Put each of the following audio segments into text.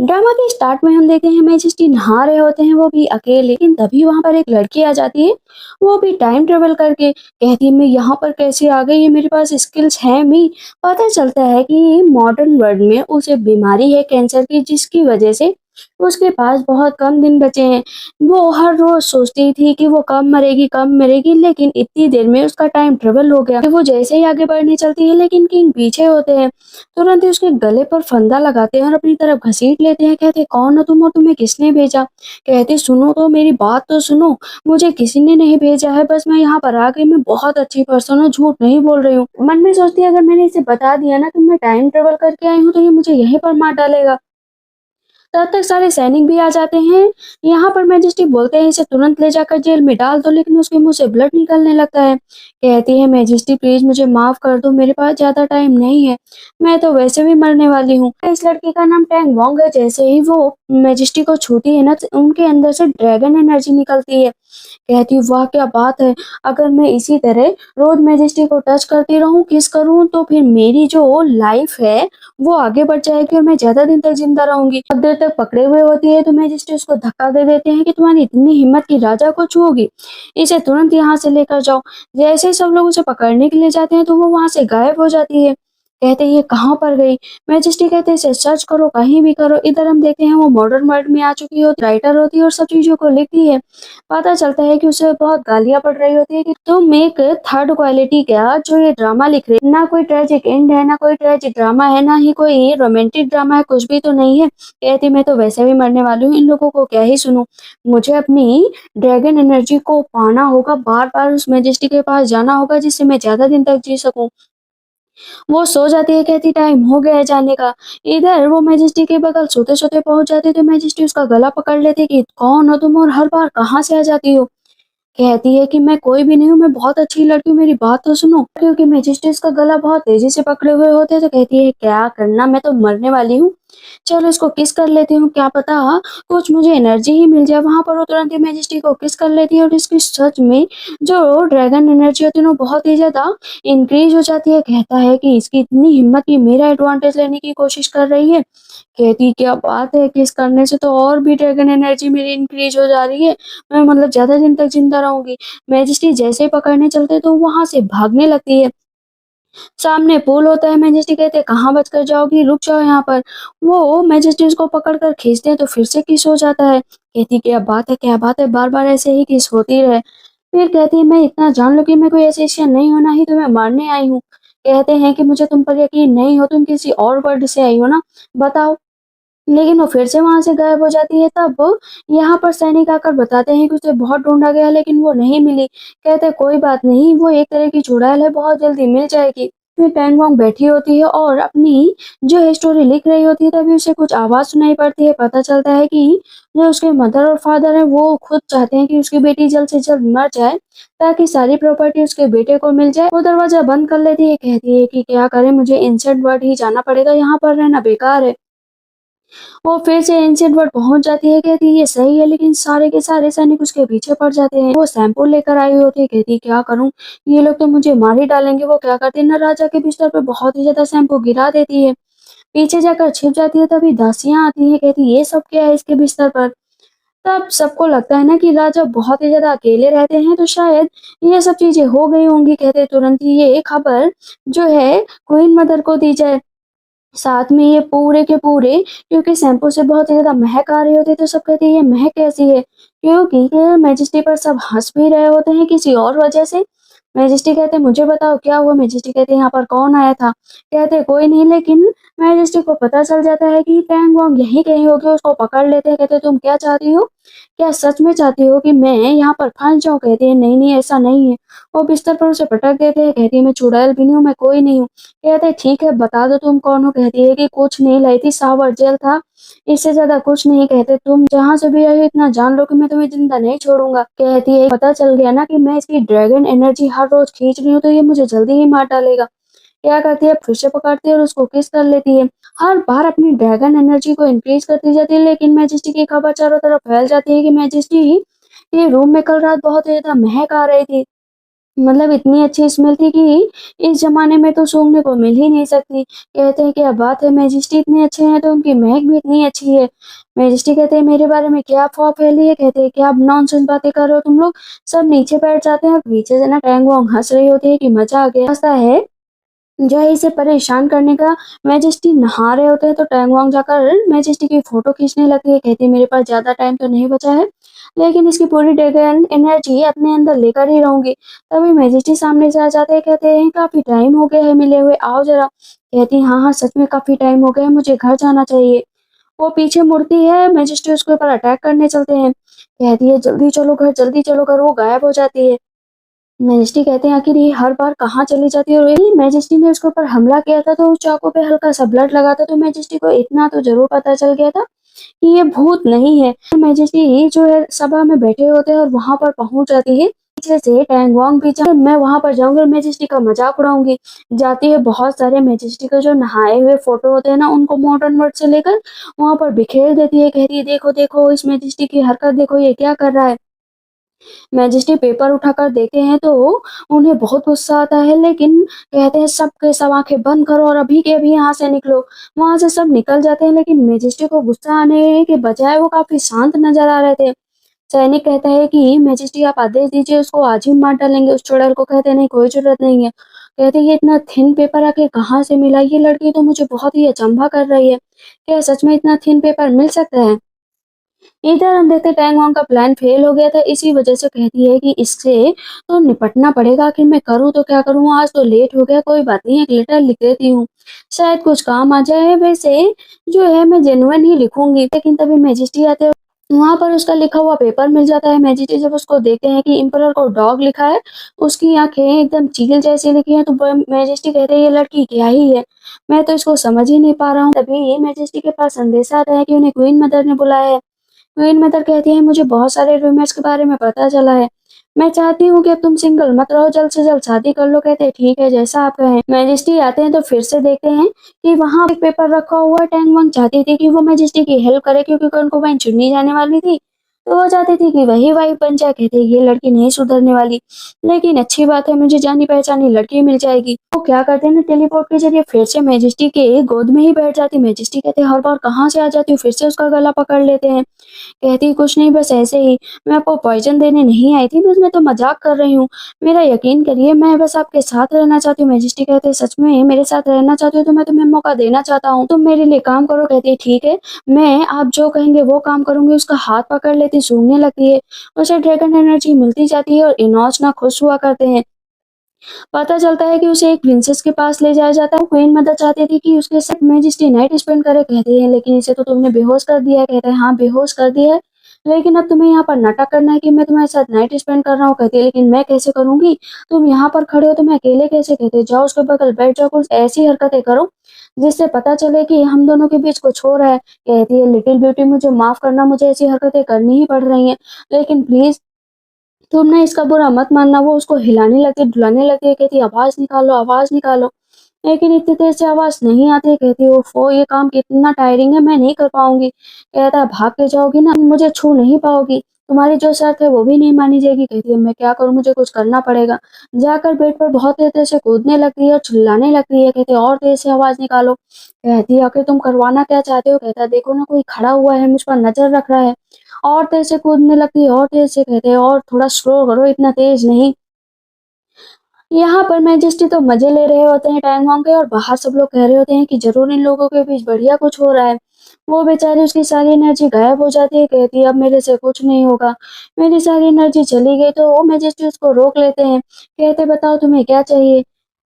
Drama के start में हम देखते हैं मैजेस्टी नहा रहे होते हैं, वो भी अकेले। लेकिन तभी वहां पर एक लड़की आ जाती है, वो भी टाइम ट्रेवल करके। कहती है मैं यहाँ पर कैसे आ गई, ये मेरे पास स्किल्स हैं भी। पता चलता है कि मॉडर्न वर्ल्ड में उसे बीमारी है कैंसर की, जिसकी वजह से उसके पास बहुत कम दिन बचे हैं। वो हर रोज सोचती थी कि वो कब मरेगी, लेकिन इतनी देर में उसका टाइम ट्रेवल हो गया। वो जैसे ही आगे बढ़ने चलती है, लेकिन किंग पीछे होते हैं। तुरंत ही उसके गले पर फंदा लगाते हैं और अपनी तरफ घसीट लेते हैं। कहते कौन हो तुम और तुम्हें किसने भेजा। कहते सुनो तो, मेरी बात तो सुनो, मुझे किसी ने नहीं भेजा है, बस मैं यहाँ पर आ गई। मैं बहुत अच्छी पर्सन हूँ, झूठ नहीं बोल रही हूँ। मन में सोचती है अगर मैंने इसे बता दिया ना कि मैं टाइम ट्रेवल करके आई हूँ, तो ये मुझे यहीं पर मार डालेगा। तब तक सारे सैनिक भी आ जाते हैं। यहाँ पर मैजेस्टी बोलते हैं इसे तुरंत ले जाकर जेल में डाल दो, लेकिन उसके मुंह से ब्लड निकलने लगता है। कहती है मैजेस्टी प्लीज मुझे माफ कर दो, मेरे पास ज्यादा टाइम नहीं है, मैं तो वैसे भी मरने वाली हूँ। इस लड़की का नाम टैंग वोंग है। जैसे ही वो मैजेस्टी को छूती है ना, तो उनके अंदर से ड्रैगन एनर्जी निकलती है। कहती हूँ वाह क्या बात है, अगर मैं इसी तरह रोज मैजेस्टी को टच करती रहूं, किस करूं, तो फिर मेरी जो लाइफ है वो आगे बढ़ जाएगी और मैं ज्यादा दिन तक जिंदा रहूंगी। अब देर तक पकड़े हुए होती है तो मैजिस्ट्रेट उसको धक्का दे देते हैं कि तुम्हारी इतनी हिम्मत की राजा को छूओगी, इसे तुरंत यहाँ से लेकर जाओ। जैसे ही सब लोग उसे पकड़ने के लिए जाते हैं तो वो वहां से गायब हो जाती है। कहते हैं ये कहाँ पर गई। मैजेस्टी कहते हैं इसे सर्च करो, कहीं भी करो। इधर हम देखते हैं वो मॉडर्न वर्ल्ड में आ चुकी हो, राइटर होती है और सब चीजों को लिखती है। पता चलता है कि उसे बहुत गालियां पड़ रही होती है कि तुम एक थर्ड क्वालिटी क्या जो ये ड्रामा लिख रही, ना कोई ट्रेजिक एंड है, ना कोई ट्रेजिक ड्रामा है, ना ही कोई रोमांटिक ड्रामा है, कुछ भी तो नहीं है। कहती मैं तो वैसे भी मरने वाली हूँ, इन लोगों को क्या ही सुनूं। मुझे अपनी ड्रैगन एनर्जी को पाना होगा, बार बार उस मैजेस्टी के पास जाना होगा, जिससे मैं ज्यादा दिन तक जी सकूं। वो सो जाती है, कहती टाइम हो गया है जाने का। इधर वो मैजेस्टी के बगल सोते सोते पहुंच जाती है, तो मैजेस्टी उसका गला पकड़ लेती कि कौन हो तुम और हर बार कहाँ से आ जाती हो। कहती है कि मैं कोई भी नहीं हूँ, मैं बहुत अच्छी लड़की हूँ, मेरी बात तो सुनो। क्योंकि मैजिस्ट्रेट का गला बहुत तेजी से पकड़े हुए होते हैं, तो कहती है क्या करना, मैं तो मरने वाली हूँ, चलो इसको किस कर लेती हूँ, क्या पता कुछ मुझे एनर्जी ही मिल जाए। वहां पर वो तुरंत ही मैजिस्ट्रेट को किस कर लेती है और इसकी सच में जो ड्रैगन एनर्जी होती है वो बहुत ही ज्यादा इंक्रीज हो जाती है। कहता है कि इसकी इतनी हिम्मत की मेरा एडवांटेज लेने की कोशिश कर रही है। कहती क्या बात है, किस करने से तो और भी ड्रैगन एनर्जी मेरी इंक्रीज हो जा रही है, मैं मतलब ज्यादा दिन तक जिंदा रहूंगी। मैजेस्टी जैसे ही पकड़ने चलते हैं, तो वहां से भागने लगती है। सामने पूल होता है, मैजेस्टी कहते हैं कहाँ बचकर जाओगी, रुक जाओ यहाँ पर। वो मैजेस्टी उसको पकड़ कर खींचते हैं तो फिर से किस हो जाता है। कहती क्या बात है, क्या बात है, बार बार ऐसे ही किस होती रहे। फिर कहती है मैं इतना जान लो कि मैं कोई एशियन नहीं हूं, ना ही तुम्हें मारने आई हूँ। कहते हैं कि मुझे तुम पर यकीन नहीं हो, तुम किसी और वर्ल्ड से आई हो ना, बताओ। लेकिन वो फिर से वहां से गायब हो जाती है। तब यहाँ पर सैनिक आकर बताते हैं कि उसे बहुत ढूंढा गया, लेकिन वो नहीं मिली। कहते कोई बात नहीं, वो एक तरह की चुड़ैल है, बहुत जल्दी मिल जाएगी। फिर टैंग वोंग बैठी होती है और अपनी जो स्टोरी लिख रही होती है, तभी उसे कुछ आवाज सुनाई पड़ती है। पता चलता है कि जो उसके मदर और फादर है वो खुद चाहते हैं कि उसकी बेटी जल्द से जल्द मर जाए, ताकि सारी प्रॉपर्टी उसके बेटे को मिल जाए। वो दरवाजा बंद कर लेती है, कहती है कि क्या करें, मुझे एंशिएंट वर्ल्ड ही जाना पड़ेगा, यहाँ पर रहना बेकार है। वो फिर से एंशिएंट वर्ड पहुंच जाती है। कहती है ये सही है, लेकिन सारे के सारे सैनिक उसके पीछे पड़ जाते हैं। वो शैम्पू लेकर आई होती है। कहती है क्या करूं, ये लोग तो मुझे मार ही डालेंगे। वो क्या करती है ना, राजा के बिस्तर पर बहुत ही ज्यादा शैम्पू गिरा देती है। पीछे जाकर छिप जाती है, तभी दासियां आती है। कहती ये सब क्या है इसके बिस्तर पर। तब सबको लगता है ना कि राजा बहुत ही ज्यादा अकेले रहते हैं, तो शायद ये सब चीजें हो गई होंगी। कहते तुरंत ही ये खबर जो है क्वीन मदर को दी जाए। साथ में ये पूरे के पूरे, क्योंकि शैम्पू से बहुत ही ज़्यादा महक आ रही होती है, तो सब कहते हैं ये महक कैसी है? क्योंकि मैजेस्टी पर सब हँस भी रहे होते हैं किसी और वजह से। मैजेस्टी कहते हैं मुझे बताओ क्या हुआ? मैजेस्टी कहते हैं यहाँ पर कौन आया था? कहते कोई नहीं, लेकिन मैजेस्टी को पता चल जाता है कि टैंग वोंग यहीं कहीं होगी। उसको पकड़ लेते हैं। कहते तुम क्या चाहती हो? क्या सच में चाहती हो कि मैं यहाँ पर फंस जाऊँ? कहती है नहीं नहीं ऐसा नहीं है। वो बिस्तर पर उसे पटक देते हैं। कहती है मैं चुड़ैल भी नहीं हूँ, मैं कोई नहीं हूँ। कहते ठीक है बता दो तुम कौन हो। कहती है कि कुछ नहीं लाई थी, सावर जेल था, इससे ज्यादा कुछ नहीं। कहते तुम जहाँ से भी आई हो इतना जान लो कि मैं तुम्हें जिंदा नहीं छोड़ूंगा। कहती है पता चल गया ना कि मैं इसकी ड्रैगन एनर्जी हर रोज खींच रही हूँ, तो ये मुझे जल्दी ही मार डालेगा। क्या करती है, फिर से पकड़ती है और उसको किस कर लेती है। हर बार अपनी ड्रैगन एनर्जी को इंक्रीज करती जाती है, लेकिन मैजेस्टी की खबर चारों तरफ फैल जाती है कि मैजेस्टी के रूम में कल रात बहुत ज्यादा महक आ रही थी। मतलब इतनी अच्छी स्मेल थी कि इस ज़माने में तो सूँघने को मिल ही नहीं सकती। कहते हैं क्या बात है, मैजेस्टी इतने अच्छे हैं तो उनकी महक भी इतनी अच्छी है। मैजेस्टी कहते हैं मेरे बारे में क्या अफ़वाह फैली है, कहते हैं क्या नॉनसेंस बातें कर रहे हो तुम लोग। सब नीचे बैठ जाते हैं और पीछे से ना टैंग वोंग हँस रही होती है कि मज़ा आ गया। ऐसा है जो है इसे परेशान करने का। मैजेस्टी नहा रहे होते हैं तो टैंग वोंग जाकर मैजेस्टी की फ़ोटो खींचने लगती है। कहती है मेरे पास ज़्यादा टाइम तो नहीं बचा है, लेकिन इसकी पूरी ड्रैगन एनर्जी अपने अंदर लेकर ही रहूँगी। तभी मैजेस्टी सामने से आ जाते हैं, कहते हैं काफ़ी टाइम हो गया है मिले हुए, आओ ज़रा। कहती है हाँ, हाँ, सच में काफ़ी टाइम हो गया है, मुझे घर जाना चाहिए। वो पीछे मुड़ती है, मैजेस्टी उसके ऊपर अटैक करने चलते हैं। कहती है जल्दी चलो घर, वो गायब हो जाती है। मैजेस्टी कहते हैं आखिर ये हर बार कहाँ चली जाती है, और यही मैजेस्टी ने उसके ऊपर हमला किया था तो उस चाकू पे हल्का सा ब्लड लगा था, तो मैजेस्टी को इतना तो ज़रूर पता चल गया था कि ये भूत नहीं है। मैजेस्टी जो है सभा में बैठे होते हैं और वहां पर पहुंच जाती है। पीछे से टैंग वोंग भी मैं वहां पर जाऊंगी और मैजेस्टी का मजाक उड़ाऊंगी। जाती है, बहुत सारे मैजेस्टी के जो नहाए हुए फोटो होते हैं ना उनको मॉडर्न वर्ड से लेकर वहां पर बिखेर देती है। कहती है देखो देखो इस मैजेस्टी की हरकत देखो, ये क्या कर रहा है। मैजेस्टी पेपर उठाकर देखते हैं तो उन्हें बहुत गुस्सा आता है, लेकिन कहते हैं सब के सब आंखें बंद करो और अभी के अभी यहाँ से निकलो। वहां से सब निकल जाते हैं, लेकिन मैजेस्टी को गुस्सा आने के बजाय वो काफी शांत नजर आ रहे थे। सैनिक कहता है कि मैजेस्टी आप आदेश दीजिए, उसको आज ही मार डालेंगे। उस चुड़ैल को कहते हैं नहीं, कोई जरूरत नहीं है। कहते हैं ये इतना थिन पेपर आखिर कहाँ से मिला, ये लड़की तो मुझे बहुत ही अचंभा कर रही है। क्या सच में इतना थिन पेपर मिल सकता है। इधर हम देखते टैंग वांग का प्लान फेल हो गया था, इसी वजह से कहती है कि इससे तो निपटना पड़ेगा। आखिर मैं करूँ तो क्या करूँ, आज तो लेट हो गया, कोई बात नहीं एक लेटर लिख देती हूँ, शायद कुछ काम आ जाए। वैसे जो है मैं जेन्युइन ही लिखूंगी। लेकिन तभी मैजेस्टी आते हैं, वहां पर उसका लिखा हुआ पेपर मिल जाता है। मैजेस्टी जब उसको देखते हैं कि इम्परर को डॉग लिखा है, उसकी आंखें एकदम चील जैसी लिखी है, तो मैजेस्टी कहते हैं ये लड़की क्या ही है, मैं तो इसको समझ ही नहीं पा रहा हूँ। तभी मैजेस्टी के पास संदेशा आता है कि उन्हें क्वीन मदर ने बुलाया है। क्वीन मदर कहती है मुझे बहुत सारे रूमर्स के बारे में पता चला है, मैं चाहती हूँ कि अब तुम सिंगल मत रहो, जल्द से जल्द शादी कर लो। कहते हैं ठीक है जैसा आप कहें। मैजेस्टी आते हैं तो फिर से देखते हैं कि वहां एक पेपर रखा हुआ है। टैंग वांग चाहती थी कि वो मैजेस्टी की हेल्प करे, क्योंकि उनको वहीं चुननी जाने वाली थी, तो वो चाहती थी कि वही वाइफ बन जाए। कहते ये लड़की नहीं सुधरने वाली, लेकिन अच्छी बात है मुझे जानी पहचानी लड़की मिल जाएगी। वो क्या करते हैं ना, टेलीपोर्ट के जरिए फिर से मैजेस्टी के गोद में ही बैठ जाती। मैजेस्टी कहते हर बार कहाँ से आ जाती हूँ, फिर से उसका गला पकड़ लेते हैं। कहती कुछ नहीं, बस ऐसे ही, मैं आपको पॉइज़न देने नहीं आई थी, बस मैं तो मज़ाक कर रही हूँ। मेरा यकीन करिए, मैं बस आपके साथ रहना चाहती हूँ। मैजेस्टी कहते हैं सच में मेरे साथ रहना चाहती हो तो मैं तुम्हें मौका देना चाहता हूँ, तुम मेरे लिए काम करो। कहती है ठीक है, मैं आप जो कहेंगे वो काम करूँगी। उसका हाथ पकड़ लेती, सूंघने लगती है, उसे ड्रैगन एनर्जी मिलती जाती है और इनोज ना खुश हुआ करते हैं। पता चलता है कि उसे एक प्रिंसेस के पास ले जाया जाता है। क्वीन मदर चाहती थी कि उसके साथ मैजेस्टी नाइट स्पेंड करे। कहते हैं लेकिन इसे तो तुमने बेहोश कर दिया है। कहते हैं हाँ बेहोश कर दिया है, लेकिन अब तुम्हें यहाँ पर नाटक करना है कि मैं तुम्हारे साथ नाइट स्पेंड कर रहा हूँ। कहती है लेकिन मैं कैसे करूंगी, तुम यहाँ पर खड़े हो तो मैं अकेले कैसे। कहते जाओ उसके बगल बैठ जाओ, कुछ ऐसी हरकतें करो जिससे पता चले कि हम दोनों के बीच कुछ हो रहा है। कहती है लिटिल ब्यूटी मुझे माफ करना, मुझे ऐसी हरकतें करनी ही पड़ रही हैं, लेकिन प्लीज तुम ना इसका बुरा मत मानना। वो उसको हिलाने लगती, डुलाने लगती है, कहती आवाज़ निकालो, आवाज़ निकालो। लेकिन इतनी देर से आवाज़ नहीं आती। कहती ओफ़ो ये काम कितना टायरिंग है, मैं नहीं कर पाऊँगी। कहता है भाग के जाओगी ना, मुझे छू नहीं पाओगी, तुम्हारी जो शर्त है वो भी नहीं मानी जाएगी। कहती है मैं क्या करूँ, मुझे कुछ करना पड़ेगा। जाकर बेड पर बहुत तेज़ से कूदने लगती है और चिल्लाने लगती है। कहती है और तेज़ से आवाज़ निकालो। कहती है आखिर तुम करवाना क्या चाहते हो। कहता है देखो ना कोई खड़ा हुआ है, मुझ पर नज़र रख रहा है। और तेज़ से कूदने लगती है और तेज़ से। कहते हैं और थोड़ा स्लो करो, इतना तेज़ नहीं। यहाँ पर मैजेस्टी तो मजे ले रहे होते हैं टैंग वांग के, और बाहर सब लोग कह रहे होते हैं कि जरूर इन लोगों के बीच बढ़िया कुछ हो रहा है। वो बेचारी उसकी सारी एनर्जी गायब हो जाती है। कहती है अब मेरे से कुछ नहीं होगा, मेरी सारी एनर्जी चली गई। तो वो मैजेस्टी उसको रोक लेते हैं, कहते बताओ तुम्हें क्या चाहिए।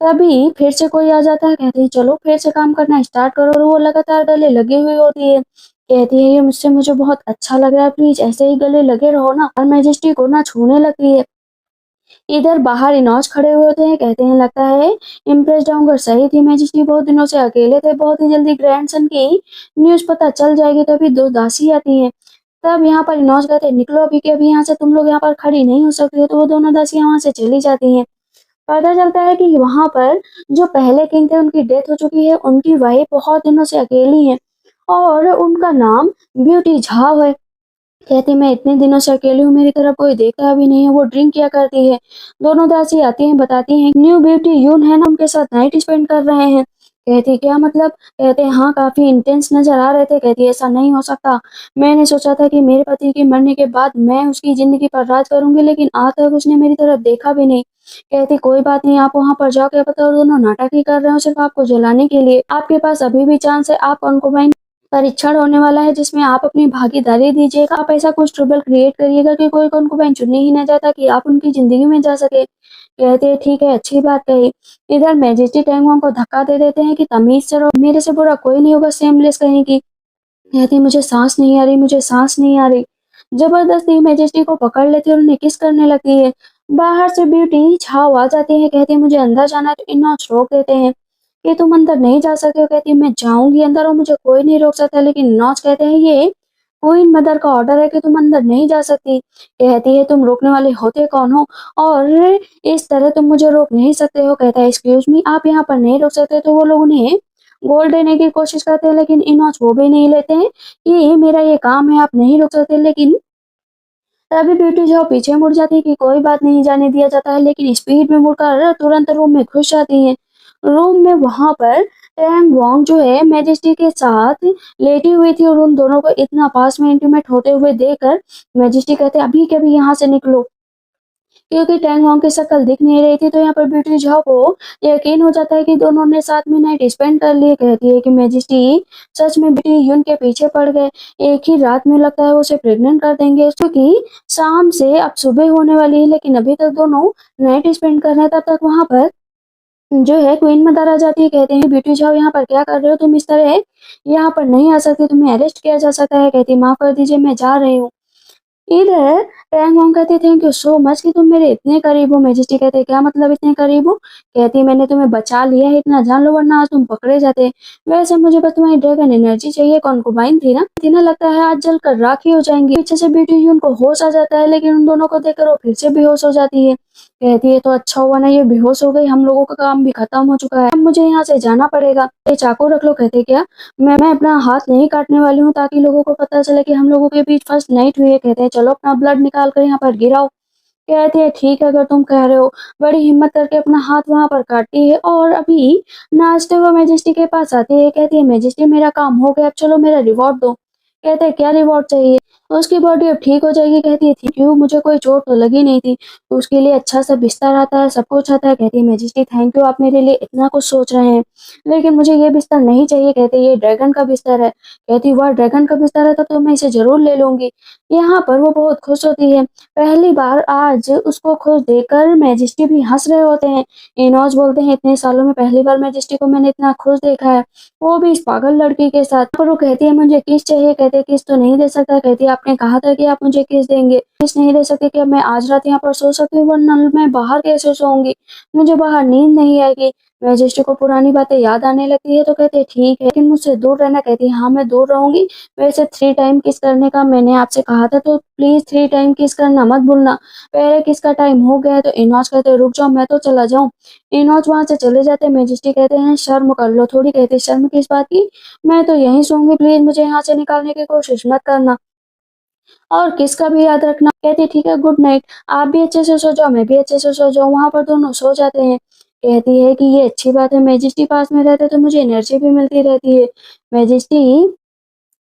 तभी फिर से कोई आ जाता है, कहते हैं चलो फिर से काम करना स्टार्ट करो। और वो लगातार गले लगी हुई होती है। कहती है ये मुझसे मुझे बहुत अच्छा लग रहा है, प्लीज ऐसे ही गले लगे रहो ना। और मैजेस्टी को ना छूने लगती है। इधर बाहर इनोज खड़े हुए होते हैं, कहते हैं लगता है इम्प्रेस्ड होंगे, सही थी मैजेस्टी, बहुत दिनों से अकेले थे, बहुत ही जल्दी ग्रैंडसन की न्यूज़ पता चल जाएगी। तभी दो दासी आती हैं। तब यहाँ पर इनोज कहते हैं निकलो अभी के अभी यहाँ से, तुम लोग यहाँ पर खड़ी नहीं हो सकती हो। तो वो दोनों दासियां वहां से चली जाती हैं। पता चलता है कि वहां पर जो पहले किंग थे उनकी डेथ हो चुकी है, उनकी वाइफ बहुत दिनों से अकेली है और उनका नाम ब्यूटी झा है। कहती मैं इतने दिनों से अकेली हूँ, मेरी तरफ कोई देखता भी नहीं है, वो ड्रिंक किया करती है। दोनों दासी आती हैं, बताती हैं न्यू ब्यूटी यून है ना, उनके साथ नाइट स्पेंड कर रहे हैं। कहती क्या मतलब? कहते हाँ, काफ़ी इंटेंस नज़र आ रहे थे। कहती ऐसा नहीं हो सकता। मैंने सोचा था कि मेरे पति के मरने के बाद मैं उसकी ज़िंदगी पर राज करूँगी, लेकिन आज तक उसने मेरी तरफ देखा भी नहीं। कहती कोई बात नहीं, आप वहाँ पर जाओ, क्या पता वो दोनों नाटक ही कर रहे हो सिर्फ़ आपको जलाने के लिए। आपके पास अभी भी चांस है, आप कंकुबाइन परीक्षण होने वाला है जिसमें आप अपनी भागीदारी दीजिएगा। आप ऐसा कुछ ट्रबल क्रिएट करिएगा कि कोई कंकुबाइन चुनने ही ना चाहता कि आप उनकी ज़िंदगी में जा सके। कहते हैं ठीक है, अच्छी बात कही। इधर मैजेस्टी टैंगों को धक्का दे देते हैं कि तमीज़ से रहो, मेरे से बुरा कोई नहीं होगा, शेमलेस कहीं की। कहती मुझे सांस नहीं आ रही, मुझे सांस नहीं आ रही। जबरदस्ती मैजेस्टी को पकड़ लेती है और उन्हें किस करने लगती है। बाहर से ब्यूटी छाव आ जाती है। कहती मुझे अंदर जाना है, तो इनॉक्स रोक देते हैं कि तुम अंदर नहीं जा सकते हो। कहती मैं जाऊंगी अंदर और मुझे कोई नहीं रोक सकता, लेकिन इनॉक्स कहते हैं ये क्वीन मदर का ऑर्डर है कि तुम अंदर नहीं जा सकती। कहती है तुम रोकने वाले होते कौन हो, और इस तरह तुम मुझे रोक नहीं सकते हो। कहता है एक्सक्यूज मी, आप यहाँ पर नहीं रोक सकते। तो वो लोग उन्हें गोल्ड देने की कोशिश करते हैं, लेकिन इनॉक्स वो भी नहीं लेते हैं कि मेरा ये काम है, आप नहीं रोक सकते। लेकिन तभी ब्यूटी जो पीछे मुड़ जाती है कि कोई बात नहीं, जाने दिया जाता है, लेकिन स्पीड में मुड़कर तुरंत रूम में घुस जाती है। रूम में वहां पर टैंग वॉन्ग जो है मैजेस्टी के साथ लेटी हुई थी, और उन दोनों को इतना पास में इंटीमेट होते हुए देखकर मैजेस्टी कहते अभी के अभी यहाँ से निकलो, क्योंकि टैंग वॉन्ग की शक्ल दिख नहीं रही थी। तो यहाँ पर ब्यूटी झा को यकीन हो जाता है कि दोनों ने साथ में नाइट स्पेंड कर लिए। कहती है कि मैजेस्टी सच में ब्यूटी यून के पीछे पड़ गए, एक ही रात में लगता है वो उसे प्रेग्नेंट कर देंगे, क्योंकि शाम से अब सुबह होने वाली है, लेकिन अभी तक दोनों नाइट स्पेंड कर रहे हैं। तब तक वहां पर जो है क्वीन मदर आ जाती है। कहते हैं ब्यूटी जाओ, यहाँ पर क्या कर रहे हो तुम? इस तरह यहाँ पर नहीं आ सकती, तुम्हें अरेस्ट किया जा सकता है। कहती माफ कर दीजिए, मैं जा रही हूँ। इधर टैंग वोंग कहती थैंक यू सो मच कि तुम मेरे इतने करीब हो। मैजेस्टी कहते क्या मतलब इतने करीब हो? कहती मैंने तुम्हें बचा लिया है, इतना जान लो, वरना आज तुम पकड़े जाते। वैसे मुझे बस तुम्हारी ड्रैगन एनर्जी चाहिए, कॉन्कुबाइन थी ना, लगता है आज जल कर राख ही हो जाएंगी। पीछे से ब्यूटी यून को होश आ जाता है, लेकिन उन दोनों को देखकर वो फिर से बेहोश हो जाती है। कहती है तो अच्छा हुआ ना ये बेहोश हो गई, हम लोगों का काम भी खत्म हो चुका है, अब मुझे यहाँ से जाना पड़ेगा। ये चाकू रख लो। कहते क्या? मैं अपना हाथ नहीं काटने वाली हूँ, ताकि लोगों को पता चले कि हम लोगों के बीच फर्स्ट नाइट हुई है। कहते हैं चलो अपना ब्लड निकाल कर यहाँ पर गिराओ। कहती है ठीक है, अगर तुम कह रहे हो। बड़ी हिम्मत करके अपना हाथ वहां पर काटती है और अभी नाचते हुए मैजेस्टी के पास आती है। कहती है मैजेस्टी मेरा काम हो गया, अब चलो मेरा रिवॉर्ड दो। कहते हैं क्या रिवॉर्ड चाहिए? उसकी बॉडी अब ठीक हो जाएगी। कहती है थैंक यू, मुझे कोई चोट तो लगी नहीं थी। उसके लिए अच्छा सा बिस्तर आता है, सब कुछ आता है। कहती है मैजेस्टी थैंक यू, आप मेरे लिए इतना कुछ सोच रहे हैं, लेकिन मुझे ये बिस्तर नहीं चाहिए। कहते ये ड्रैगन का बिस्तर है। कहती वह ड्रैगन का बिस्तर है तो मैं इसे जरूर ले लूंगी। यहाँ पर वो बहुत खुश होती है। पहली बार आज उसको खुश देखकर मैजेस्टी भी हंस रहे होते हैं। इनोज बोलते हैं इतने सालों में पहली बार मैजेस्टी को मैंने इतना खुश देखा है, वो भी इस पागल लड़की के साथ। पर वो कहती है मुझे किस चाहिए। कहते किस तो नहीं दे सकता। कहती आपने कहा था कि आप मुझे किस देंगे, किस नहीं दे सकते। कि मैं आज रात यहाँ पर सो सकती हूँ, वरना मैं बाहर कैसे सोऊंगी, मुझे बाहर नींद नहीं आएगी। मैजेस्टी को पुरानी बातें याद आने लगती है, तो कहते ठीक है, लेकिन मुझसे दूर रहना। कहती है हाँ मैं दूर रहूंगी। वैसे 3 टाइम किस करने का मैंने आपसे कहा था, तो प्लीज 3 टाइम किस करना मत भूलना। पहले किसका टाइम हो गया है। तो इनोज कहते रुक जाओ, मैं तो चला जाऊं। इनोज वहां से चले जाते। मैजेस्टी कहते हैं शर्म कर लो थोड़ी। कहते शर्म किस बात की, मैं तो यहीं सोऊंगी, प्लीज मुझे यहाँ से निकालने की कोशिश मत करना, और किसका भी याद रखना। कहती ठीक है, गुड नाइट, आप भी अच्छे से सो जाओ, मैं भी अच्छे से सो जाऊं। वहां पर दोनों सो जाते हैं। कहती है कि ये अच्छी बात है, मैजेस्टी पास में रहते तो मुझे एनर्जी भी मिलती रहती है। मैजेस्टी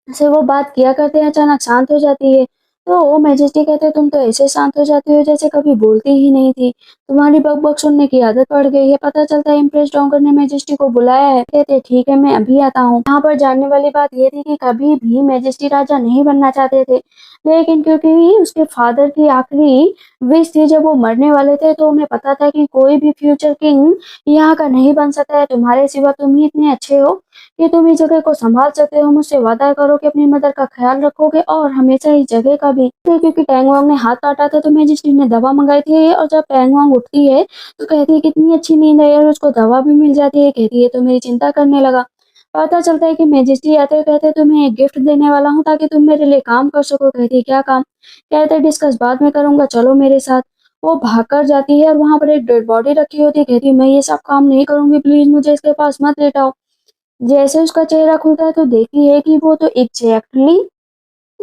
से वो बात किया करते हैं, अचानक शांत हो जाती है। तो मैजेस्टी कहते हैं तुम तो ऐसे शांत हो जाती हो जैसे कभी बोलती ही नहीं थी, तुम्हारी बक-बक सुनने की आदत पड़ गई है। पता चलता है इम्प्रेस डोंगर ने मैजेस्टी को बुलाया है। कहते ठीक है, मैं अभी आता हूँ। यहाँ पर जानने वाली बात ये थी कि कभी भी मैजेस्टी राजा नहीं बनना चाहते थे, लेकिन क्योंकि उसके फादर की आखिरी विश थी जब वो मरने वाले थे, तो उन्हें पता था कि कोई भी फ्यूचर किंग यहाँ का नहीं बन सकता है। तुम्हारे सिवा तुम ही इतने अच्छे हो कि तुम इस जगह को संभाल सकते हो। मुझसे वादा करो कि अपनी मदर का ख्याल रखोगे, और हमेशा इस जगह का भी। तो क्योंकि टैंग वांग ने हाथ काटा था, तो मैजिस्ट्री ने दवा मंगाई थी, और जब टैंग वांग उठती है तो कहती है कितनी अच्छी नींद है, और उसको दवा भी मिल जाती है। कहती है तो मेरी चिंता करने लगा। पता चलता है कि मैजिस्ट्री आते कहते तुम्हें एक गिफ्ट देने वाला हूँ, ताकि तुम मेरे लिए काम कर सको। कहती है क्या काम? कहते डिस्कस बाद में करूंगा, चलो मेरे साथ। वो भागकर जाती है और वहां पर एक डेड बॉडी रखी होती है। कहती मैं ये सब काम नहीं करूंगी, प्लीज मुझे इसके पास मत लेटाओ। जैसे उसका चेहरा खुलता है तो देखती है कि वो तो एग्जैक्टली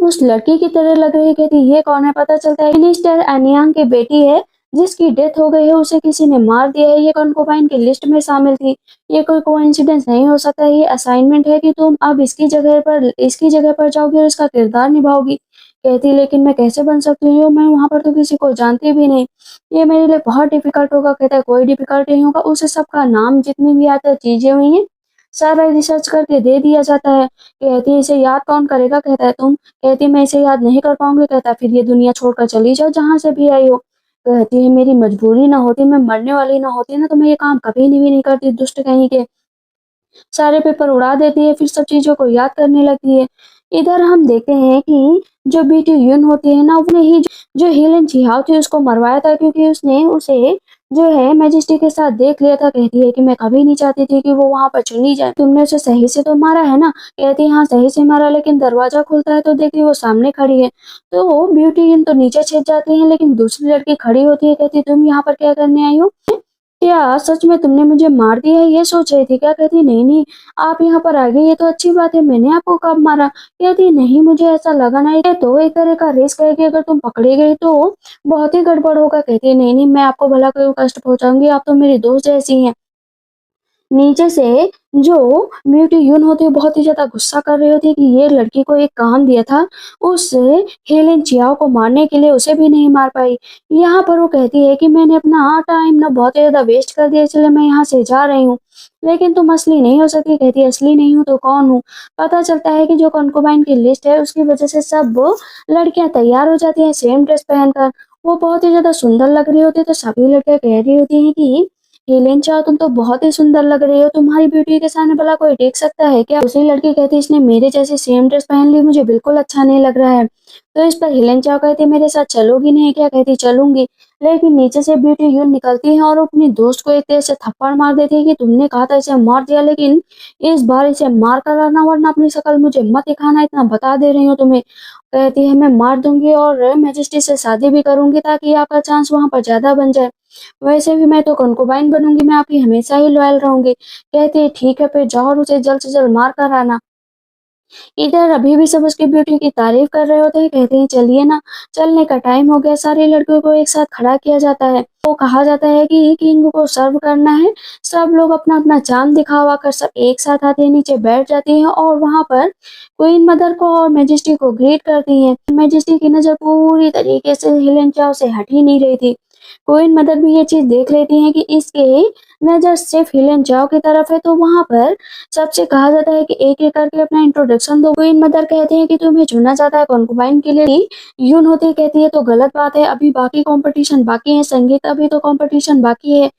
उस लड़की की तरह लग रही है। कहती ये कौन है? पता चलता है मिनिस्टर एनियांग की बेटी है जिसकी डेथ हो गई है, उसे किसी ने मार दिया है। ये कॉन्कुबाइन की लिस्ट में शामिल थी। ये कोई कोइंसिडेंस नहीं हो सकता। ये असाइनमेंट है कि तुम अब इसकी जगह पर जाओगी और इसका किरदार निभाओगी। कहती लेकिन मैं कैसे बन सकती हूँ? मैं वहां पर तो किसी को जानती भी नहीं। ये मेरे लिए बहुत डिफिकल्ट होगा। कहता है कोई डिफिकल्ट नहीं होगा। उसे सबका नाम जितनी भी आता है चीजें हुई हैं सारा रिसर्च करके दे दिया जाता है। कहती है इसे याद कौन करेगा? कहता है तुम। कहती है मैं इसे याद नहीं कर पाऊंगी। कहता है फिर ये दुनिया छोड़कर चली जाओ जहाँ से भी आई हो। कहती है मेरी मजबूरी ना होती, मैं मरने वाली ना होती ना तो मैं ये काम कभी नहीं भी नहीं करती। दुष्ट कहीं के सारे पेपर उड़ा देती है, फिर सब चीज़ों को याद करने लगती है। इधर हम देखते हैं कि जो बीटी यून होती है ना, उसने ही जो हेलेन चिहाओ थी उसको मरवाया था क्योंकि उसने उसे जो है मैजेस्टी के साथ देख लिया था। कहती है कि मैं कभी नहीं चाहती थी कि वो वहां पर चली जाए। तुमने उसे सही से तो मारा है ना? कहती है हाँ सही से मारा, लेकिन दरवाजा खुलता है तो देखती वो सामने खड़ी है। तो ब्यूटी यून तो नीचे छिप जाती है, लेकिन दूसरी लड़की खड़ी होती है। कहती तुम यहाँ पर क्या करने आई हो? क्या सच में तुमने मुझे मार दिया है ये सोच रही थी क्या? कहती नहीं नहीं, आप यहाँ पर आ गई ये तो अच्छी बात है। मैंने आपको कब मारा? कहती नहीं मुझे ऐसा लगा ना, ये तो एक तरह का रिस्क है कि अगर तुम पकड़ी गई तो बहुत ही गड़बड़ होगा। कहती नहीं नहीं, मैं आपको भला कोई कष्ट पहुंचाऊंगी? आप तो मेरी दोस्त जैसी हैं। नीचे से जो म्यूटी यून होती है बहुत ही ज्यादा गुस्सा कर रही होती है कि ये लड़की को एक काम दिया था उस हेलेन चियाओ को मारने के लिए, उसे भी नहीं मार पाई। यहाँ पर वो कहती है कि मैंने अपना टाइम ना बहुत ज्यादा वेस्ट कर दिया, इसलिए मैं यहाँ से जा रही हूँ। लेकिन तुम असली नहीं हो सकती। कहती है असली नहीं हूँ तो कौन हूँ? पता चलता है कि जो कंकुबाइन की लिस्ट है उसकी वजह से सब लड़कियां तैयार हो जाती हैं सेम ड्रेस पहनकर। वो बहुत ही ज्यादा सुंदर लग रही होती है तो सभी लड़कियां कह रही होती हैं कि हेलेन चाओ तुम तो बहुत ही सुंदर लग रही हो, तुम्हारी ब्यूटी के सामने भला कोई टिक सकता है क्या? दूसरी लड़की कहती इसने मेरे जैसी सेम ड्रेस पहन ली, मुझे बिल्कुल अच्छा नहीं लग रहा है। तो इस पर हेलेन चाओ कहती मेरे साथ चलोगी नहीं क्या? कहती चलूंगी। लेकिन नीचे से ब्यूटी यून निकलती है और अपनी दोस्त को एक तेज से थप्पड़ मार देती है कि तुमने कहा था इसे मार दिया, लेकिन इस बार इसे मार कर आना वरना अपनी शक्ल मुझे मत दिखाना, इतना बता दे रही हूँ तुम्हें। कहती है मैं मार दूंगी और मैजेस्टी से शादी भी करूंगी ताकि आपका चांस वहां पर ज्यादा बन जाए। वैसे भी मैं तो कंकुबाइन बनूंगी, मैं आपकी हमेशा ही लॉयल रहूंगी। कहती है ठीक है फिर जाओ और उसे जल्द से जल्द मार कर आना। इधर अभी भी सब उसकी ब्यूटी की तारीफ कर रहे होते हैं। कहते हैं चलिए ना, चलने का टाइम हो गया। सारी लड़कियों को एक साथ खड़ा किया जाता है। तो कहा जाता है कि किंग को सर्व करना है। सब लोग अपना अपना चांद दिखावा कर सब एक साथ आते हैं, नीचे बैठ जाती हैं और वहां पर क्वीन मदर को और मैजेस्टी को ग्रीट करती हैं। मैजेस्टी की नजर पूरी तरीके से हेलेन चाओ से हट ही नहीं रही थी। क्वीन मदर भी ये चीज देख लेती हैं कि इसके नजर सिर्फ हेलेन चाओ की तरफ है। तो वहां पर सबसे कहा जाता है कि एक एक करके अपना इंट्रोडक्शन दो। क्वीन मदर कहते हैं कि तुम्हें चुना जाता है कॉन्कुबाइन के लिए। यून होती कहती है तो गलत बात है, अभी बाकी कंपटीशन बाकी है, संगीत अभी तो कंपटीशन बाकी है।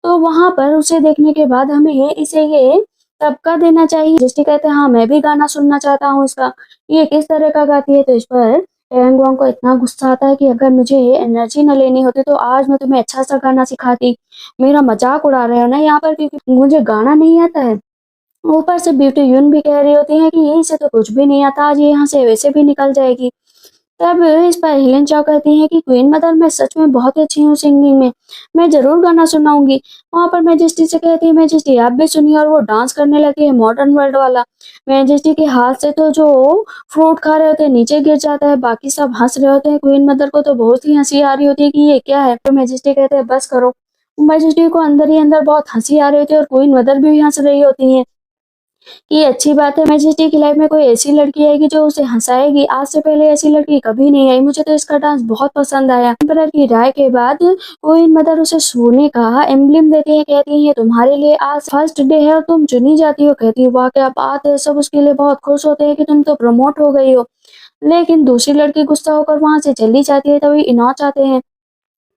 तो वहां पर उसे देखने के बाद हमें इसे ये तबका देना चाहिए। जस्टी कहते हैं हाँ मैं भी गाना सुनना चाहता हूँ इसका, ये किस तरह का गाती है? तो इस पर एंग वांग को इतना गुस्सा आता है कि अगर मुझे एनर्जी न लेनी होती तो आज मैं तुम्हें अच्छा सा गाना सिखाती। मेरा मजाक उड़ा रहे हो ना यहाँ पर, क्योंकि मुझे गाना नहीं आता है। ऊपर से ब्यूटी यून भी कह रही होती है कि यहीं से तो कुछ भी नहीं आता, आज ये यहाँ से वैसे भी निकल जाएगी। तब इस पर हेलेन चाओ कहती है कि क्वीन मदर मैं सच में बहुत ही अच्छी हूँ सिंगिंग में, मैं जरूर गाना सुनाऊंगी। वहां पर मैजेस्टी से कहती है मैजेस्टी आप भी सुनिए, और वो डांस करने लगी है मॉडर्न वर्ल्ड वाला। मैजेस्टी के हाथ से तो जो फ्रूट खा रहे होते हैं नीचे गिर जाता है, बाकी सब हंस रहे होते हैं। क्वीन मदर को तो बहुत ही हंसी आ रही होती है कि ये क्या है। तो मैजेस्टी कहते हैं बस करो। मैजेस्टी को अंदर ही अंदर बहुत हंसी आ रही होती है और क्वीन मदर भी हंस रही होती है कि अच्छी बात है मैजेस्टी की लाइफ में कोई ऐसी लड़की आएगी जो उसे हंसाएगी। आज से पहले ऐसी लड़की कभी नहीं आई, मुझे तो इसका डांस बहुत पसंद आया। एम्परर की राय के बाद क्वीन मदर उसे सोने का एम्बलम देती है। कहती है तुम्हारे लिए आज फर्स्ट डे है और तुम चुनी जाती हो। कहती है वाह क्या बात है। सब उसके लिए बहुत खुश होते हैं कि तुम तो प्रमोट हो गई हो। लेकिन दूसरी लड़की गुस्सा होकर वहां से चली जाती है। तभी इनॉच आते हैं।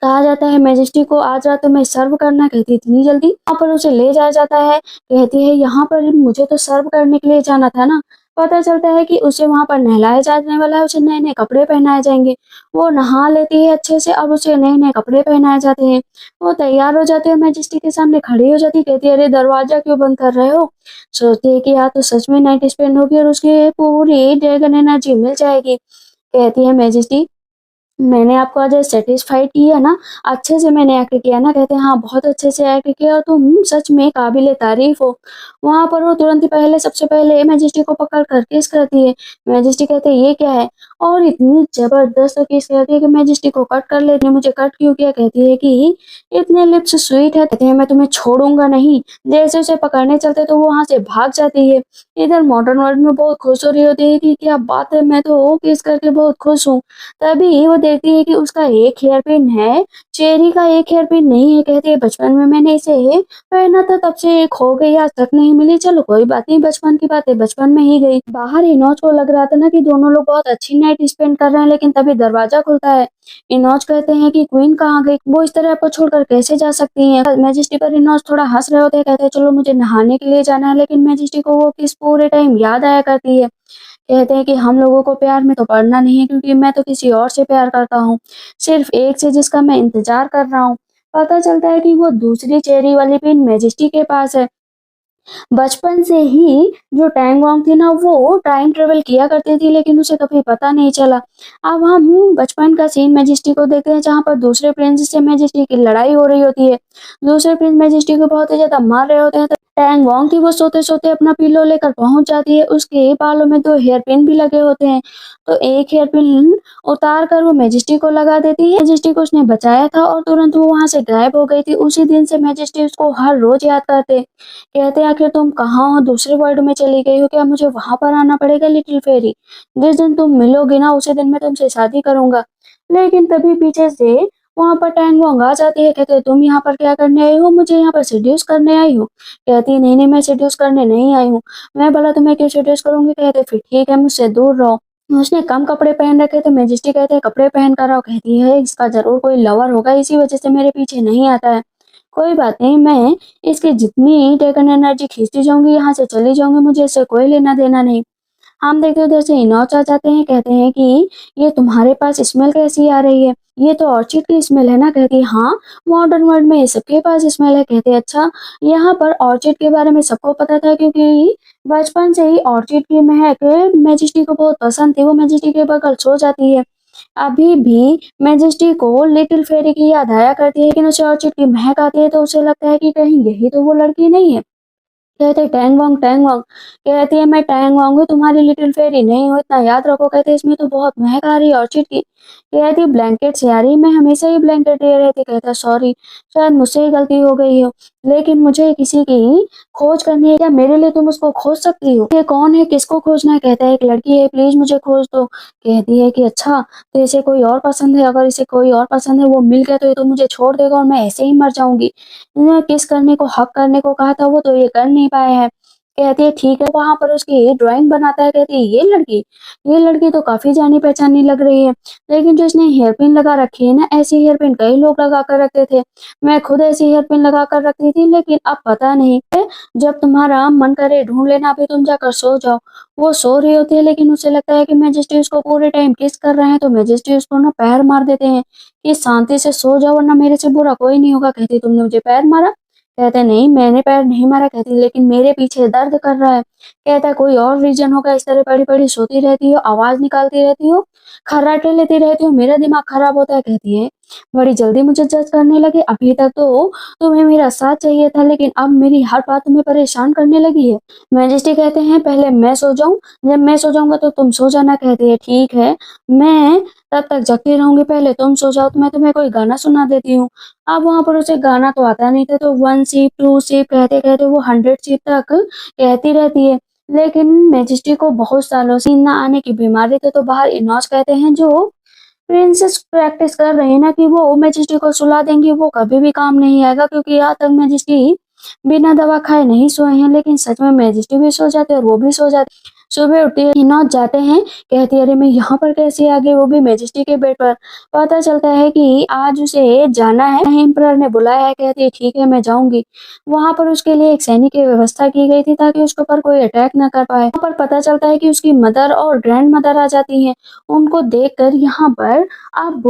कहा जाता है मैजेस्टी को आज रात तुम्हें सर्व करना। कहती इतनी जल्दी? वहां पर उसे ले जाया जाता है। कहती है यहाँ पर मुझे तो सर्व करने के लिए जाना था ना। पता चलता है कि उसे वहां पर नहलाया जाने वाला है, उसे नए नए कपड़े पहनाए जाएंगे। वो नहा लेती है अच्छे से, अब उसे नए नए कपड़े पहनाए जाते हैं। वो तैयार हो जाती है, मैजेस्टी के सामने खड़ी हो जाती है। कहती है अरे दरवाजा क्यों बंद कर रहे हो? सोचती है कि यार तो सच में नाइट स्पेंड होगी और उसकी पूरी ड्रैगन एनर्जी मिल जाएगी। कहती है मैजेस्टी मैंने आपको आज सैटिस्फाइड किया ना, अच्छे से मैंने एक्ट किया ना, कहते हैं हाँ बहुत अच्छे से एक्ट किया और तुम सच में काबिले तारीफ हो। वहाँ पर वो तुरंत ही पहले सबसे पहले मैजेस्टी को पकड़ कर किस करती है। मैजेस्टी कहते हैं ये क्या है, और इतनी जबरदस्त किस करती है कि मैजेस्टी को कट कर लेती है। मुझे कट क्यों किया, कहती है कि इतने लिप्स स्वीट है, कहते हैं मैं तुम्हें छोड़ूंगा नहीं। जैसे उसे पकड़ने चलते तो वो वहां से भाग जाती है। इधर मॉडर्न वर्ल्ड में बहुत खुश हो रही होती है कि क्या बात है, मैं तो किस करके बहुत खुश हूँ। तभी वो देखती है कि उसका एक हेयर पिन है, चेरी का एक हेयर पिन नहीं है। कहती है बचपन में मैंने इसे पहना था, तब से एक खो गई, आज तक नहीं मिली। चलो कोई बात नहीं, बचपन की बात है, बचपन में ही गई। बाहर इनोज को लग रहा था ना कि दोनों लोग बहुत अच्छी नाइट स्पेंड कर रहे हैं, लेकिन तभी दरवाजा खुलता है। इनोज कहते हैं कि क्वीन कहाँ गई, वो इस तरह आपको छोड़कर कैसे जा सकती है। मैजेस्टी पर इनोज थोड़ा हंस रहे होते हैं, कहते हैं चलो मुझे नहाने के लिए जाना है, लेकिन मैजेस्टी को वो किस पूरे टाइम याद आया करती है। कहते हैं कि हम लोगों को प्यार में तो पड़ना नहीं है, क्योंकि मैं तो किसी और से प्यार करता हूँ, सिर्फ एक से जिसका मैं इंतजार कर रहा हूँ। पता चलता है कि वो दूसरी चेरी वाली पिन मैजेस्टी के पास है। बचपन से ही जो टैंग वांग थी ना, वो टाइम ट्रेवल किया करती थी, लेकिन उसे कभी पता नहीं चला। अब हम बचपन का सीन मैजेस्टी को देखते हैं, जहाँ पर दूसरे प्रिंस से मैजेस्टी की लड़ाई हो रही होती है। दूसरे प्रिंस मैजेस्टी को बहुत ही ज्यादा मार रहे होते हैं, तो टैंग वांग की वो सोते सोते अपना पिलो लेकर पहुंच जाती है। उसके बालों में 2 हेयर पिन भी लगे होते हैं, तो एक हेयर पिन उतार कर वो मैजेस्टी को लगा देती है। मैजेस्टी को उसने बचाया था और तुरंत वो वहां से गायब हो गई थी। उसी दिन से मैजेस्टी उसको हर रोज याद करते, कहते आखिर तुम कहाँ हो, दूसरे वर्ल्ड में चली गई हो क्या, मुझे वहां पर आना पड़ेगा लिटिल फेरी। जिस दिन तुम मिलोगे ना, उसी दिन मैं तुमसे शादी करूंगा। लेकिन तभी पीछे से वहां पर टैंग वांग आ जाती है। कहते तुम यहाँ पर क्या करने आई हो, मुझे यहाँ पर सेड्यूस करने आई हो। कहती नहीं नहीं, मैं सेड्यूस करने नहीं आई हूँ, मैं भला तुम्हें क्यों सेड्यूस करूंगी। कहते फिर ठीक है, मुझसे दूर रहो। उसने कम कपड़े पहन रखे थे, मैजेस्टी कहते हैं कपड़े पहन कर आओ। कहती है इसका जरूर कोई लवर होगा, इसी वजह से मेरे पीछे नहीं आता है। कोई बात नहीं, मैं इसकी जितनी टेकन एनर्जी खींचती जाऊंगी, यहाँ से चली जाऊंगी, मुझे इससे कोई लेना देना नहीं। हम देखते उधर से इनोच आ जाते हैं, कहते हैं कि ये तुम्हारे पास स्मेल कैसी आ रही है, ये तो ऑर्चिड की स्मेल है ना। कहती है हाँ, मॉडर्न वर्ल्ड में ये सबके पास स्मेल है। कहते हैं अच्छा, यहाँ पर ऑर्चिड के बारे में सबको पता था, क्योंकि बचपन से ही ऑर्चिड की महक मैजेस्टी को बहुत पसंद थी। वो मैजेस्टी के बगल सो जाती है। अभी भी मैजेस्टी को लिटिल फेरी की याद आया करती है, लेकिन उसे ऑर्चिड की महक आती है तो उसे लगता है कि कहीं यही तो वो लड़की नहीं है। कहते टैंग वांग, कहती है मैं टैंग वांग हूँ, तुम्हारी लिटिल फेरी नहीं हो, इतना याद रखो। कहते इसमें तो बहुत महक आ रही है ऑर्चिड की। कहती ब्लैंकेट से आ रही, मैं हमेशा ही ब्लैंकेट ले रहती। कहता सॉरी, शायद मुझसे ही गलती हो गई हो, लेकिन मुझे किसी की खोज करनी है, क्या मेरे लिए तुम उसको खोज सकती हो। ये कौन है, किसको खोजना है। कहता है एक लड़की है, प्लीज मुझे खोज दो। कहती है कि अच्छा, तो इसे कोई और पसंद है, अगर इसे कोई और पसंद है, वो मिल गया तो ये तो मुझे छोड़ देगा और मैं ऐसे ही मर जाऊंगी। किस करने को, हक करने को कहा था, वो तो ये कर नहीं पाए हैं। कहती है ठीक है, वहां पर उसकी ड्राइंग बनाता है। कहती है ये लड़की तो काफी जानी पहचानी लग रही है, लेकिन जो इसने हेयर पिन लगा रखी है ना, ऐसी हेयर पिन कई लोग लगा कर रखते थे, मैं खुद ऐसी हेयर पिन लगा कर रखती थी, लेकिन अब पता नहीं, जब तुम्हारा मन करे ढूंढ लेना, अभी तुम जाकर सो जाओ। वो सो रही होती है, लेकिन उसे लगता है कि मैजेस्टी उसको पूरे टाइम किस कर रहे हैं, तो मैजेस्टी उसको ना पैर मार देते हैं कि शांति से सो जाओ, वरना मेरे से बुरा कोई नहीं होगा। कहती तुमने मुझे पैर मारा। कहते नहीं, मैंने पैर नहीं मारा। कहती लेकिन मेरे पीछे दर्द कर रहा है। कहता कोई और रीजन होगा, इस तरह पड़ी पड़ी सोती रहती हो, आवाज निकालती रहती हो, खर्राटे लेती रहती हो, मेरा दिमाग खराब होता है। कहती है बड़ी जल्दी मुझे जज करने लगे, अभी तक तो तुम्हें मेरा साथ चाहिए था, लेकिन अब मेरी हर बात तुम्हें परेशान करने लगी है। मैजेस्टी कहते हैं पहले मैं सो जाऊं, जब मैं सो जाऊंगा तो तुम सो जाना। कहती है ठीक है, मैं तब तक जगती रहूंगी, पहले तुम सो जाओ तो मैं तुम्हें कोई गाना सुना देती हूँ। अब वहां पर उसे गाना तो आता नहीं था, तो 1 सीप 2 सीप कहते कहते वो 100 सीप तक कहती रहती है। लेकिन मैजेस्टी को बहुत सालों से नींद ना आने की बीमारी थी, तो बाहर इनोज कहते हैं जो प्रिंसेस प्रैक्टिस कर रही है ना, कि वो मैजेस्टी को सुला देंगी, वो कभी भी काम नहीं आएगा, क्योंकि यहाँ तक मैजेस्टी बिना दवा खाए नहीं सोए हैं। लेकिन सच में मैजेस्टी भी सो जाते और वो भी सो जाते। सुबह उठते ही नौच जाते हैं, कहती है अरे मैं यहाँ पर कैसे आ गई, वो भी मैजेस्टी के बेड पर। पता चलता है कि आज उसे जाना है, एम्परर ने बुलाया है। कहती है ठीक है, मैं जाऊंगी। वहां पर उसके लिए एक सैनिक की व्यवस्था की गई थी, ताकि उसके ऊपर कोई अटैक न कर पाए। वहां पर पता चलता है कि उसकी मदर और ग्रैंड मदर आ जाती हैं। उनको देखकर यहाँ पर अब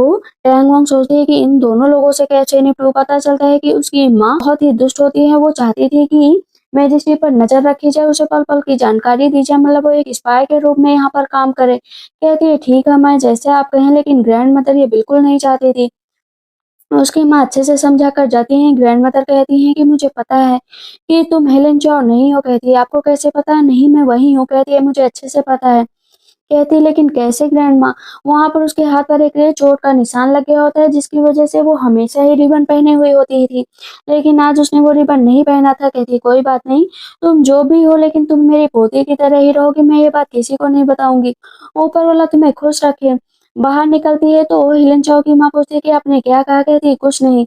टैंग वांग सोचती है कि इन दोनों लोगों से कैसे निपटूं। पता चलता है कि उसकी माँ बहुत ही दुष्ट होती है, वो चाहती थी कि मैजेस्टी पर नज़र रखी जाए, उसे पल-पल की जानकारी दी जाए, मतलब वो एक स्पाई के रूप में यहाँ पर काम करे। कहती है ठीक है माँ, जैसे आप कहें, लेकिन ग्रैंड मदर ये बिल्कुल नहीं चाहती थी। उसकी माँ अच्छे से समझा कर जाती हैं। ग्रैंड मदर कहती हैं कि मुझे पता है कि तुम हेलेन चौ नहीं हो। कहती है आपको कैसे पता है? नहीं, मैं वही हूँ। कहती है मुझे अच्छे से पता है। कहती है लेकिन कैसे ग्रैंडमा? वहाँ पर उसके हाथ पर एक चोट का निशान लग गया होता है, जिसकी वजह से वो हमेशा ही रिबन पहने हुए होती थी। लेकिन आज उसने वो रिबन नहीं पहना था। कहती है कोई बात नहीं, तुम जो भी हो, लेकिन तुम मेरी पोती की तरह ही रहोगी। मैं ये बात किसी को नहीं बताऊंगी। ऊपर वाला तुम्हें खुश रखे। बाहर निकलती है तो हिलन चाओ की माँ पूछती है कि आपने क्या कहा? कहती है कुछ नहीं।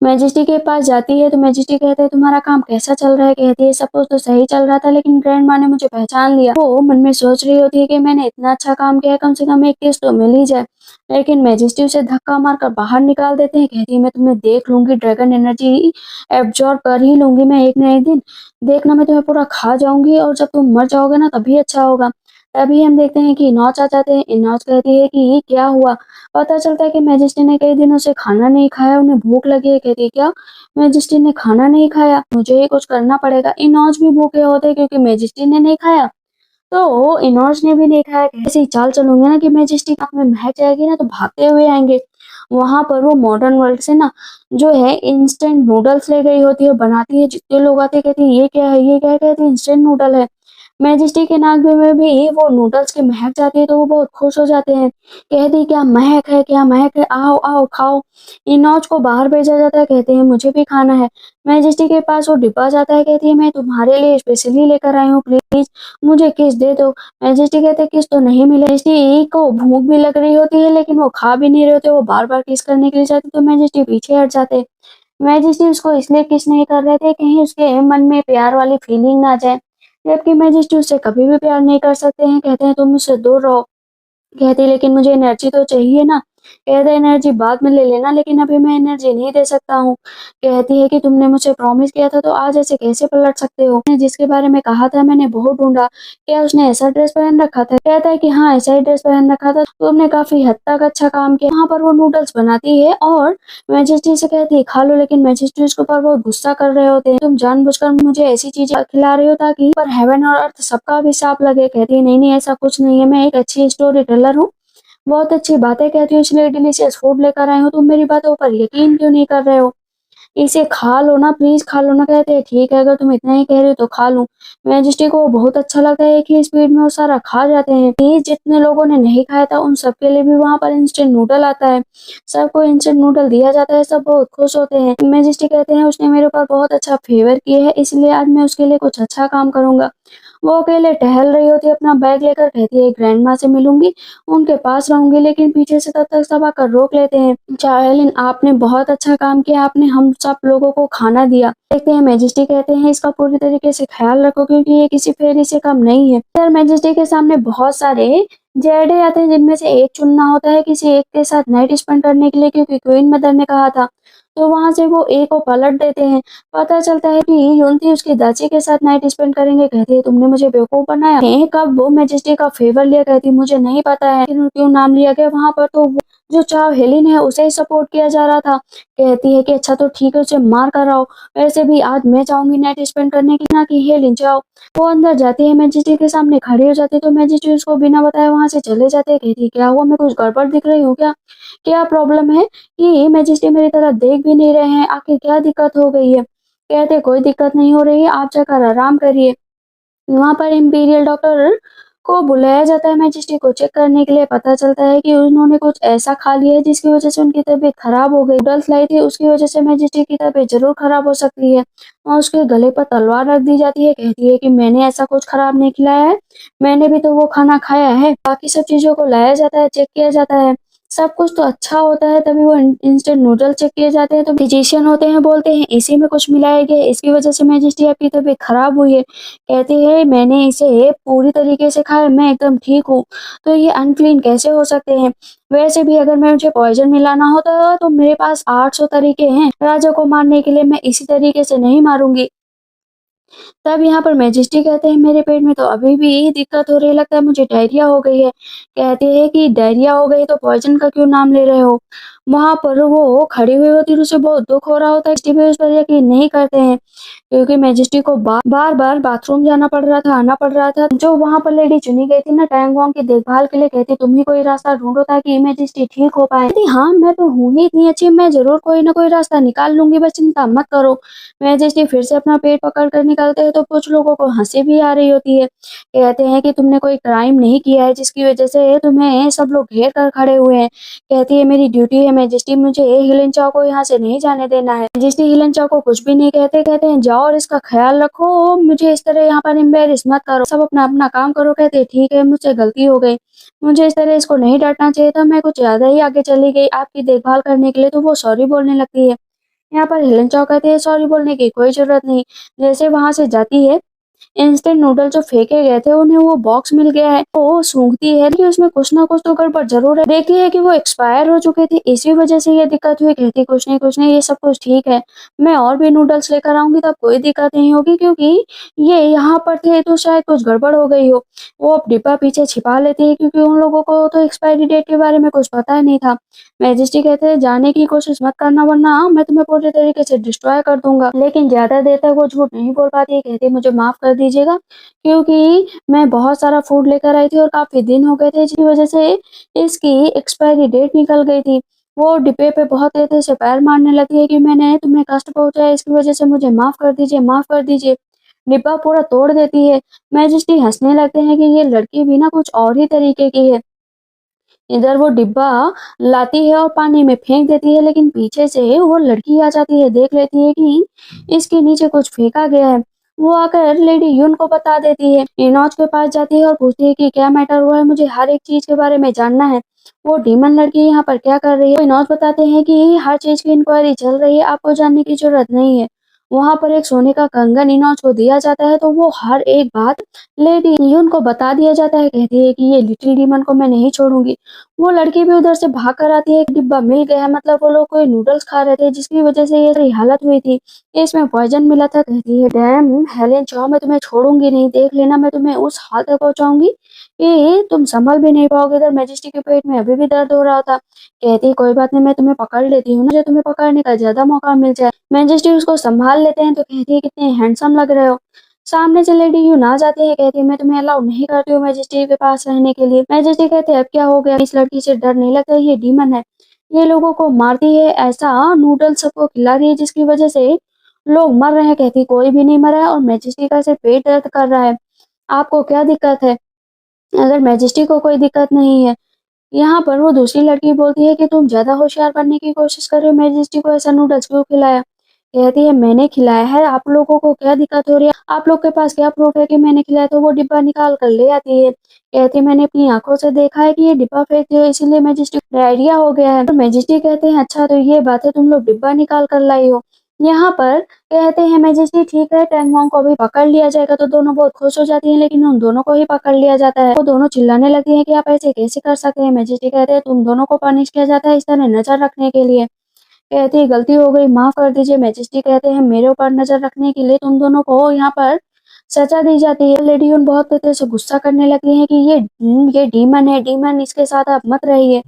मैजेस्टी के पास जाती है तो मैजेस्टी कहते हैं तुम्हारा काम कैसा चल रहा है? कहती है सब कुछ तो सही चल रहा था, लेकिन ग्रैंड माँ ने मुझे पहचान लिया। वो मन में सोच रही होती है कि मैंने इतना अच्छा काम किया है, कम से कम एक किस तो मिल ही जाए। लेकिन मैजेस्टी उसे धक्का मारकर बाहर निकाल देते हैं। कहती है मैं तुम्हें देख लूंगी, ड्रैगन एनर्जी एब्जॉर्ब कर ही लूंगी मैं एक न एक दिन। देखना, मैं तुम्हें पूरा खा जाऊंगी, और जब तुम मर जाओगे ना तभी अच्छा होगा। तभी हम देखते हैं कि इनौज आ जाते हैं। इनौज कहती है कि क्या हुआ? पता चलता है कि मैजेस्टी ने कई दिनों से खाना नहीं खाया, उन्हें भूख लगी है। कहती है क्या? मैजेस्टी ने खाना नहीं खाया? मुझे ही कुछ करना पड़ेगा। इनौज भी भूखे होते हैं क्योंकि मैजेस्टी ने नहीं खाया, तो इनौज ने भी नहीं खाया। ऐसे ही चाल चलूंगे ना कि मैजेस्टी हाथ में महक जाएगी ना तो भागते हुए आएंगे। वहां पर वो मॉडर्न वर्ल्ड से ना जो है इंस्टेंट नूडल्स ले गई होती है, बनाती है। जितने लोग आते हैं कहती है ये क्या है, ये क्या है? कहती है इंस्टेंट नूडल है। मैजेस्टी के नाक में भी वो नूडल्स की महक जाती है तो वो बहुत खुश हो जाते हैं। कहती है क्या महक है, क्या महक है, आओ आओ खाओ। इनौज को बाहर भेजा जाता है। कहते हैं मुझे भी खाना है। मैजेस्टी के पास वो डिब्बा जाता है। कहती है मैं तुम्हारे लिए स्पेशली लेकर आई हूँ, प्लीज मुझे किस दे दो। मैजेस्टी कहते हैं किस तो नहीं मिले। मैजेस्टी को भूख भी लग रही होती है, लेकिन वो खा भी नहीं रहे होते। वो बार बार किस करने के लिए जाते तो मैजेस्टी पीछे हट जाते। मैजेस्टी उसको इसलिए किस नहीं कर रहे थे कहीं उसके मन में प्यार वाली फीलिंग ना आ जाए, जबकि मैजेस्टी उससे कभी भी प्यार नहीं कर सकते हैं। कहते हैं तुम मुझसे दूर रहो। कहती है लेकिन मुझे एनर्जी तो चाहिए ना। कहते हैं एनर्जी बाद में ले लेना, लेकिन अभी मैं एनर्जी नहीं दे सकता हूँ। कहती है कि तुमने मुझे प्रॉमिस किया था तो आज ऐसे कैसे पलट सकते हो? मैंने जिसके बारे में कहा था मैंने बहुत ढूंढा। क्या उसने ऐसा ड्रेस पहन रखा था? कहता है कि हाँ ऐसा ही ड्रेस पहन रखा था। तुमने काफी हद तक अच्छा काम किया। वहाँ पर वो नूडल्स बनाती है और मैजेस्टी से कहती है खा लो, लेकिन मैजेस्टी उसके ऊपर बहुत गुस्सा कर रहे होते हैं। तुम जानबूझकर मुझे ऐसी चीजें खिला रही हो ताकि पर हेवन और अर्थ सबका भी साफ लगे। कहती है नहीं नहीं, ऐसा कुछ नहीं है, मैं एक अच्छी स्टोरी टेलर हूँ। बहुत अच्छी बातें कहती हूँ इसलिए डिलीशियस फूड लेकर आई हूँ। तुम मेरी बातों पर यकीन क्यों नहीं कर रहे हो? इसे खा लो ना, प्लीज खा लो ना। कहते हैं ठीक है, अगर तुम इतना ही कह रहे हो तो खा लूं। मैजेस्टी को बहुत अच्छा लगता है कि स्पीड में वो सारा खा जाते हैं। प्लीज जितने लोगों ने नहीं खाया था उन सबके लिए भी वहां पर इंस्टेंट नूडल आता है। सबको इंस्टेंट नूडल दिया जाता है, सब बहुत खुश होते हैं। मैजेस्टी कहते हैं उसने मेरे ऊपर बहुत अच्छा फेवर किया है, इसलिए आज मैं उसके लिए कुछ अच्छा काम करूंगा। वो अकेले टहल रही होती है अपना बैग लेकर। कहती है ग्रैंड माँ से मिलूंगी, उनके पास रहूंगी, लेकिन पीछे से तब तक सब आकर रोक लेते हैं। चार्लिन आपने बहुत अच्छा काम किया, आपने हम सब लोगों को खाना दिया। देखते हैं मैजेस्टी कहते हैं इसका पूरी तरीके से ख्याल रखो क्योंकि ये किसी फेरी से कम नहीं है। फिर मैजेस्टी के सामने बहुत सारे जेडे आते हैं जिनमें से एक चुनना होता है किसी एक के साथ नाइट स्पेंड करने के लिए, क्योंकि क्वीन मदर ने कहा था। तो वहां से वो एक को पलट देते हैं। पता चलता है कि यूनथी उसकी दाची के साथ नाइट स्पेंड करेंगे। कहती है तुमने मुझे बेवकूफ बनाया है, कब वो मैजेस्टी का फेवर लिया? कहती मुझे नहीं पता है क्यों नाम लिया गया। वहां पर तो जो चाव हेलिन है उसे ही सपोर्ट किया जा रहा था। कहती है कि अच्छा तो ठीक है, उसे मार कर आओ। वैसे भी आज मैं चाहूंगी नाइट स्पेंड करने की, ना कि हेलिन जाओ। वो अंदर जाती है, मैजेस्टी के सामने खड़ी हो जाती है तो मैजेस्टी उसको बिना बताए वहां से चले जाते हैं। कहती है क्या हुआ, मैं कुछ गड़बड़ दिख रही हूँ क्या? क्या प्रॉब्लम है कि मैजेस्टी मेरी तरफ देख भी नहीं रहे हैं? आखिर क्या दिक्कत हो गई है? कहते कोई दिक्कत नहीं हो रही है, आप जाकर आराम करिए। वहाँ पर इम्पीरियल डॉक्टर को बुलाया जाता है मैजेस्टी को चेक करने के लिए। पता चलता है कि उन्होंने कुछ ऐसा खा लिया है जिसकी वजह से उनकी तबीयत खराब हो गई। नूडल्स लाई थी उसकी वजह से मैजेस्टी की तबीयत जरूर खराब हो सकती है। और उसके गले पर तलवार रख दी जाती है। कहती है कि मैंने ऐसा कुछ खराब नहीं खिलाया है, मैंने भी तो वो खाना खाया है। बाकी सब चीजों को लाया जाता है, चेक किया जाता है, सब कुछ तो अच्छा होता है। तभी वो इंस्टेंट नूडल चेक किए जाते हैं तो फिजिशियन होते हैं, बोलते हैं इसी में कुछ मिलाया गया है, इसकी वजह से मैजेस्टी आपकी तबीयत खराब हुई है। कहती है मैंने इसे पूरी तरीके से खाया, मैं एकदम ठीक हूँ, तो ये अनक्लीन कैसे हो सकते हैं? वैसे भी अगर मैं मुझे पॉइजन मिलाना होता तो मेरे पास 800 तरीके हैं। राजा को मारने के लिए मैं इसी तरीके से नहीं मारूंगी। तब यहाँ पर मैजेस्टी कहते हैं मेरे पेट में तो अभी भी दिक्कत हो रही है, लगता है मुझे डायरिया हो गई है। कहते हैं कि डायरिया हो गई तो पॉइज़न का क्यों नाम ले रहे हो? वहाँ पर वो खड़ी हुई होती है, उसे बहुत दुःख हो रहा होता है, मैजेस्टी भी उस पर यकीन नहीं करते हैं क्योंकि मैजेस्टी को बार-बार बाथरूम जाना पड़ रहा था, आना पड़ रहा था। जो वहाँ पर लेडी चुनी गई थी ना टैंग वॉन्ग की देखभाल के लिए, कहती तुम ही कोई रास्ता ढूँढो ताकि मैजेस्टी ठीक हो पाए। कहती हाँ, मैं तो हूँ ही इतनी अच्छी, मैं ज़रूर कोई ना कोई रास्ता निकाल लूँगी, बस चिंता मत करो। मैजेस्टी फिर से अपना पेट पकड़ कर निकलते हैं तो कुछ लोगों को हँसी भी आ रही होती है। कहते हैं कि तुमने कोई क्राइम नहीं किया है जिसकी वज़ह से तुम्हें सब लोग घेर कर खड़े हुए हैं। कहती है मेरी ड्यूटी है मैजेस्टी, मुझे हिलेन चाओ को यहाँ से नहीं जाने देना है। मैजेस्टी हिलेन चाओ को कुछ भी नहीं कहते, कहते हैं जाओ और इसका ख्याल रखो, मुझे इस तरह यहाँ पर एम्बैरेस मत करो, सब अपना-अपना काम करो। कहते हैं ठीक है, मुझसे गलती हो गई, मुझे इस तरह इसको नहीं डाँटना चाहिए था, मैं कुछ ज़्यादा ही आगे चली गई आपकी देखभाल करने के लिए। तो वो सॉरी बोलने लगती है। यहाँ पर हिलन चाओ कहती है सॉरी बोलने की कोई ज़रूरत नहीं। जैसे वहाँ से जाती है, इंस्टेंट नूडल जो फेंके गए थे उन्हें वो बॉक्स मिल गया है। वो सूंघती है कि उसमें कुछ ना कुछ तो गड़बड़ ज़रूर है। देखती है कि वो एक्सपायर हो चुके थे, इसी वज़ह से ये दिक्कत हुई। कहती कुछ नहीं ये सब कुछ ठीक है। मैं और भी नूडल्स लेकर आऊँगी तब कोई दिक्कत नहीं होगी क्योंकि ये यहाँ पर थे तो शायद कुछ गड़बड़ हो गई हो। वो डिब्बा पीछे छिपा लेती है क्योंकि उन लोगों को तो एक्सपायरी डेट के बारे में कुछ पता ही नहीं था। मैजेस्टी कहते हैं जाने की कोशिश मत करना वरना मैं तुम्हें पूरे तरीके से डिस्ट्रॉय कर दूँगा। लेकिन ज़्यादा देर तक वो झूठ नहीं बोल पाती है, कहती मुझे माफ़ कर दीजिएगा क्योंकि मैं बहुत सारा फूड लेकर आई थी और काफ़ी दिन हो गए थे जिसकी वज़ह से इसकी एक्सपायरी डेट निकल गई थी। वो डिब्बे पे बहुत तेज़ी से पैर मारने लगती है कि मैंने तुम्हें कष्ट पहुँचाया इसकी वज़ह से मुझे माफ़ कर दीजिए, माफ़ कर दीजिए। डिब्बा पूरा तोड़ देती है। मैजेस्टी हँसने लगते हैं कि ये लड़की भी ना कुछ और ही तरीके की है। इधर वो डिब्बा लाती है और पानी में फेंक देती है लेकिन पीछे से वो लड़की आ जाती है, देख लेती है कि इसके नीचे कुछ फेंका गया है। वो आकर लेडी यून को बता देती है। इनोज के पास जाती है और पूछती है कि क्या मैटर हुआ है, मुझे हर एक चीज के बारे में जानना है। वो डीमन लड़की यहाँ पर क्या कर रही है? इनोज बताते हैं कि हर चीज की इंक्वायरी चल रही है, आपको जानने की जरूरत नहीं है। वहाँ पर एक सोने का कंगन इनोज को दिया जाता है तो वो हर एक बात लेडी यून को बता दिया जाता है। कहती है कि ये लिटिल डीमन को मैं नहीं छोड़ूंगी। वो लड़की भी उधर से भाग कर आती है, एक डिब्बा मिल गया है, मतलब वो लोग कोई नूडल्स खा रहे थे जिसकी वजह से ये सारी हालत हुई थी। इसमें पॉइजन मिला था। कहती है डैम हेलेन चाओ मैं तुम्हें छोड़ूंगी नहीं, देख लेना मैं तुम्हें उस हाल तक पहुंचाऊंगी कि तुम संभल भी नहीं पाओगे। इधर मैजेस्टी के पेट में अभी भी दर्द हो रहा था। कहती है कोई बात नहीं मैं तुम्हें पकड़ लेती हूँ ना, मुझे तुम्हें पकड़ने का ज्यादा मौका मिल जाए। मैजेस्टी उसको संभाल लेते हैं तो कहती है कितने हैंडसम लग रहे हो। सामने से लेडी यून आ जाती है, कहती है मैं तुम्हें अलाउ नहीं करती हूँ मैजेस्टी के पास रहने के लिए। मैजेस्टी कहते हैं अब क्या हो गया, इस लड़की से डर नहीं लगता, ये डीमन है, ये लोगों को मारती है, ऐसा नूडल सबको खिला रही है जिसकी वजह से लोग मर रहे हैं। कहती कोई भी नहीं मरा है और मैजेस्टी का सिर्फ पेट दर्द कर रहा है, आपको क्या दिक्कत है? अगर मैजेस्टी को कोई दिक्कत नहीं है। यहाँ पर वो दूसरी लड़की बोलती है कि तुम ज्यादा होशियार बनने की कोशिश कर रहे हो, मैजेस्टी को ऐसा नूडल्स क्यों खिलाया? कहती है मैंने खिलाया है, आप लोगों को क्या दिक्कत हो रही है, आप लोग के पास क्या प्रूफ है कि मैंने खिलाया? तो वो डिब्बा निकाल कर ले आती है। कहती है मैंने अपनी आंखों से देखा है कि ये डिब्बा फेंकते हो इसीलिए मैजेस्टी को डायरिया हो गया है। तो मैजेस्टी कहते हैं अच्छा तो ये बात है, तुम लोग डिब्बा निकाल कर लाई हो। यहाँ पर कहते हैं मैजेस्टी ठीक है टैंगोंग को भी पकड़ लिया जाएगा। तो दोनों बहुत खुश हो जाती हैं लेकिन उन दोनों को ही पकड़ लिया जाता है। वो दोनों चिल्लाने लगती हैं कि आप ऐसे कैसे कर सकते हैं? मैजेस्टी कहते हैं तुम दोनों को पनिश किया जाता है इस तरह नजर रखने के लिए। कहती है गलती हो गई माफ कर दीजिए। मैजेस्टी कहते हैं मेरे ऊपर नजर रखने के लिए तुम दोनों को यहाँ पर सजा दी जाती है। लेडी उन बहुत तेजी से गुस्सा करने लगती है कि ये डीमन है, डीमन इसके साथ आप मत रहिए।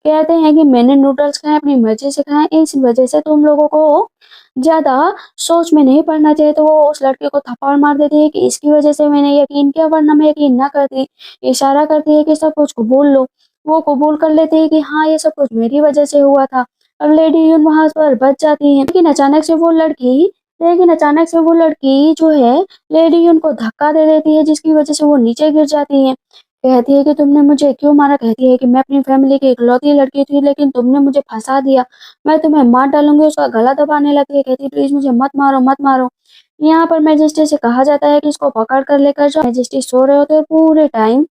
कहते हैं कि मैंने नूडल्स खाए अपनी मर्जी से खाए, इस वजह से तुम लोगों को ज्यादा सोच में नहीं पड़ना चाहिए। तो वो उस लड़के को थप्पड़ मार देती है कि इसकी वजह से मैंने यकीन किया वरना मैं यकीन ना करती। इशारा करती है कि सब कुछ कबूल लो। वो कबूल कर लेते हैं कि हाँ ये सब कुछ मेरी वजह से हुआ था। अब लेडी यून वहां पर बच जाती है लेकिन अचानक से वो लड़की जो है लेडी यून को धक्का दे देती है जिसकी वजह से वो नीचे गिर जाती है। कहती है कि तुमने मुझे क्यों मारा? कहती है कि मैं अपनी फैमिली की इकलौती लड़की थी लेकिन तुमने मुझे फंसा दिया, मैं तुम्हें मार डालूंगी। उसका गला दबाने लगती है। कहती है प्लीज मुझे मत मारो मत मारो। यहाँ पर मैजिस्ट्रेट से कहा जाता है कि इसको पकड़ कर लेकर जाओ। मैजिस्ट्रेट सो रहे होते हैं पूरे टाइम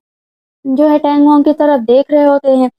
जो है टैंग वांग की तरफ देख रहे होते हैं।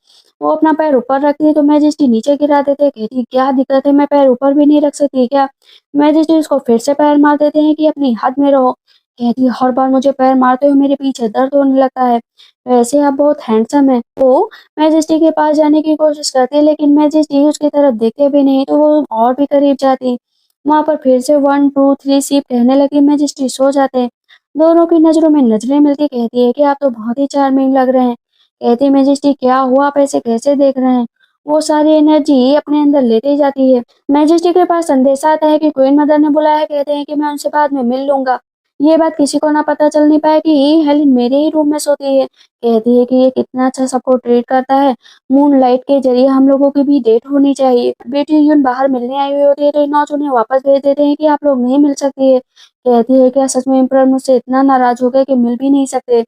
वो अपना पैर ऊपर रखती है तो मैजेस्टी नीचे गिरा देते हैं। कहती क्या दिक्कत है, मैं पैर ऊपर भी नहीं रख सकती क्या? मैजेस्टी उसको फिर से पैर मार देते हैं कि अपनी हद में रहो। कहती है हर बार मुझे पैर मारते हो मेरे पीछे दर्द होने लगता है, वैसे आप बहुत हैंडसम है। वो मैजेस्टी के पास जाने की कोशिश करती है लेकिन मैजेस्टी उसकी तरफ देखते भी नहीं तो वो और भी करीब जाती। वहाँ पर फिर से 1, 2, 3 सिप कहने लगी। मैजेस्टी सो जाते हैं। दोनों की नज़रों में नज़रें मिलती। कहती है कि आप तो बहुत ही चार्मिंग लग रहे हैं। कहती है मैजेस्टी क्या हुआ, आप ऐसे कैसे देख रहे हैं? वो सारी एनर्जी अपने अंदर लेते जाती है। मैजेस्टी के पास संदेशा आता है कि क्वीन मदर ने बुलाया है। कहते हैं कि मैं उनसे बाद में मिल लूँगा। ये बात किसी को ना पता चलनी पाए कि हेलेन मेरे ही रूम में सोती है। कहती है कि ये कितना अच्छा सबको ट्रीट करता है। मूनलाइट के ज़रिए हम लोगों की भी डेट होनी चाहिए। बेटी यून बाहर मिलने आई हुई होती है तो इनॉच उन्हें वापस भेज देते हैं कि आप लोग नहीं मिल सकती है। कहती है क्या सच में एम्परर मुझसे इतना नाराज़ हो गए कि मिल भी नहीं सकते?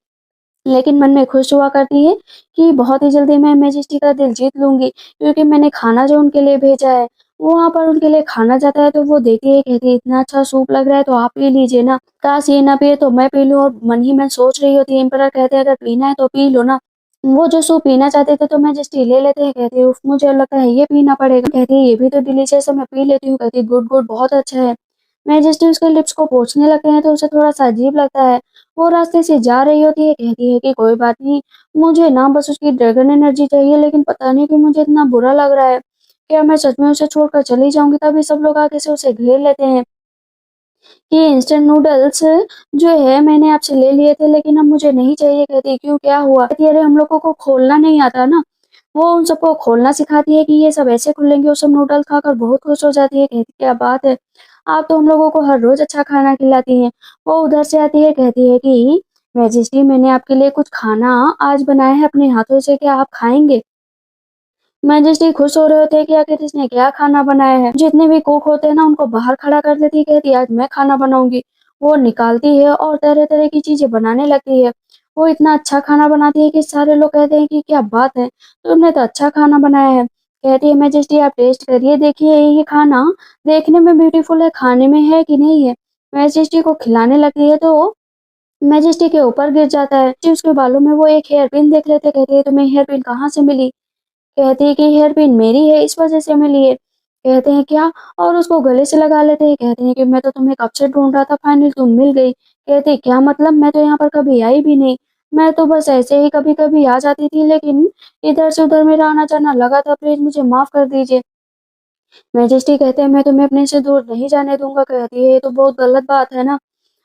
लेकिन मन में खुश हुआ करती है कि बहुत ही जल्दी मैं मैजेस्टी का दिल जीत लूँगी, क्योंकि मैंने खाना जो उनके लिए भेजा है, वहाँ पर उनके लिए खाना जाता है तो वो देखती है, कहती है इतना अच्छा सूप लग रहा है तो आप पी लीजिए ना, काश ये ना पिए तो मैं पी लूँ। और मन ही मन सोच रही होती है एम्परर कहते हैं अगर पीना है तो पी लो ना। वो जो सूप पीना चाहते थे तो मैजेस्टी ले लेते हैं। कहती है उफ़ मुझे लगता है ये पीना पड़ेगा। कहती है ये भी तो डिलीशियस है, मैं पी लेती हूँ। कहती है गुड गुड बहुत अच्छा है। मैजेस्टी उसके लिप्स को पोंछने लगते हैं तो उसे थोड़ा-सा अजीब लगता है। वो रास्ते से जा रही होती है, कहती है कि कोई बात नहीं, मुझे ना बस उसकी ड्रैगन एनर्जी चाहिए, लेकिन पता नहीं क्यों मुझे इतना बुरा लग रहा है। क्या मैं सच में उसे छोड़कर चली जाऊँगी? तभी सब लोग आगे से उसे घेर लेते हैं कि इंस्टेंट नूडल्स जो है मैंने आपसे ले लिए थे लेकिन अब मुझे नहीं चाहिए। कहती है क्यों क्या हुआ? कहती है अरे हम लोगों को खोलना नहीं आता ना। वो उन सबको खोलना सिखाती है कि ये सब ऐसे खुलेंगे। वो सब नूडल्स खाकर बहुत खुश हो जाती है। कहती है क्या बात है, आप तो हम लोगों को हर रोज़ अच्छा खाना खिलाती हैं। वो उधर से आती है, कहती है कि मैजेस्टी मैंने आपके लिए कुछ खाना आज बनाया है अपने हाथों से, क्या आप खाएँगे? मैजेस्टी खुश हो रहे होते हैं कि आखिर इसने क्या खाना बनाया है। जितने भी कुक होते हैं ना उनको बाहर खड़ा कर देती है। कहती है आज मैं खाना बनाऊँगी। वो निकालती है और तरह-तरह की चीज़ें बनाने लगती है। वो इतना अच्छा खाना बनाती है कि सारे लोग कहते हैं कि क्या बात है, तुमने तो अच्छा खाना बनाया है। कहती है मैजेस्टी आप टेस्ट करिए, देखिए ये खाना देखने में ब्यूटीफुल है, खाने में है कि नहीं है। मैजेस्टी को खिलाने लगती है तो मैजेस्टी के ऊपर गिर जाता है। उसके बालों में वो एक हेयर पिन देख लेते। कहती है तुम्हें हेयर पिन कहाँ से मिली? कहती है कि हेयर पिन मेरी है, इस वज़ह से मिली है। कहते हैं क्या? और उसको गले से लगा लेते हैं। कहते हैं कि मैं तो तुम्हें कब से ढूँढ रहा था, फाइनली तुम मिल गई। कहती है क्या मतलब? मैं तो यहाँ पर कभी आई भी नहीं। मैं तो बस ऐसे ही कभी-कभी आ जाती थी, लेकिन इधर से उधर मेरा आना-जाना लगा था, प्लीज़ मुझे माफ़ कर दीजिए। मैजेस्टी कहते हैं मैं तुम्हें अपने से दूर नहीं जाने दूँगा। कहती है ये तो बहुत गलत बात है ना।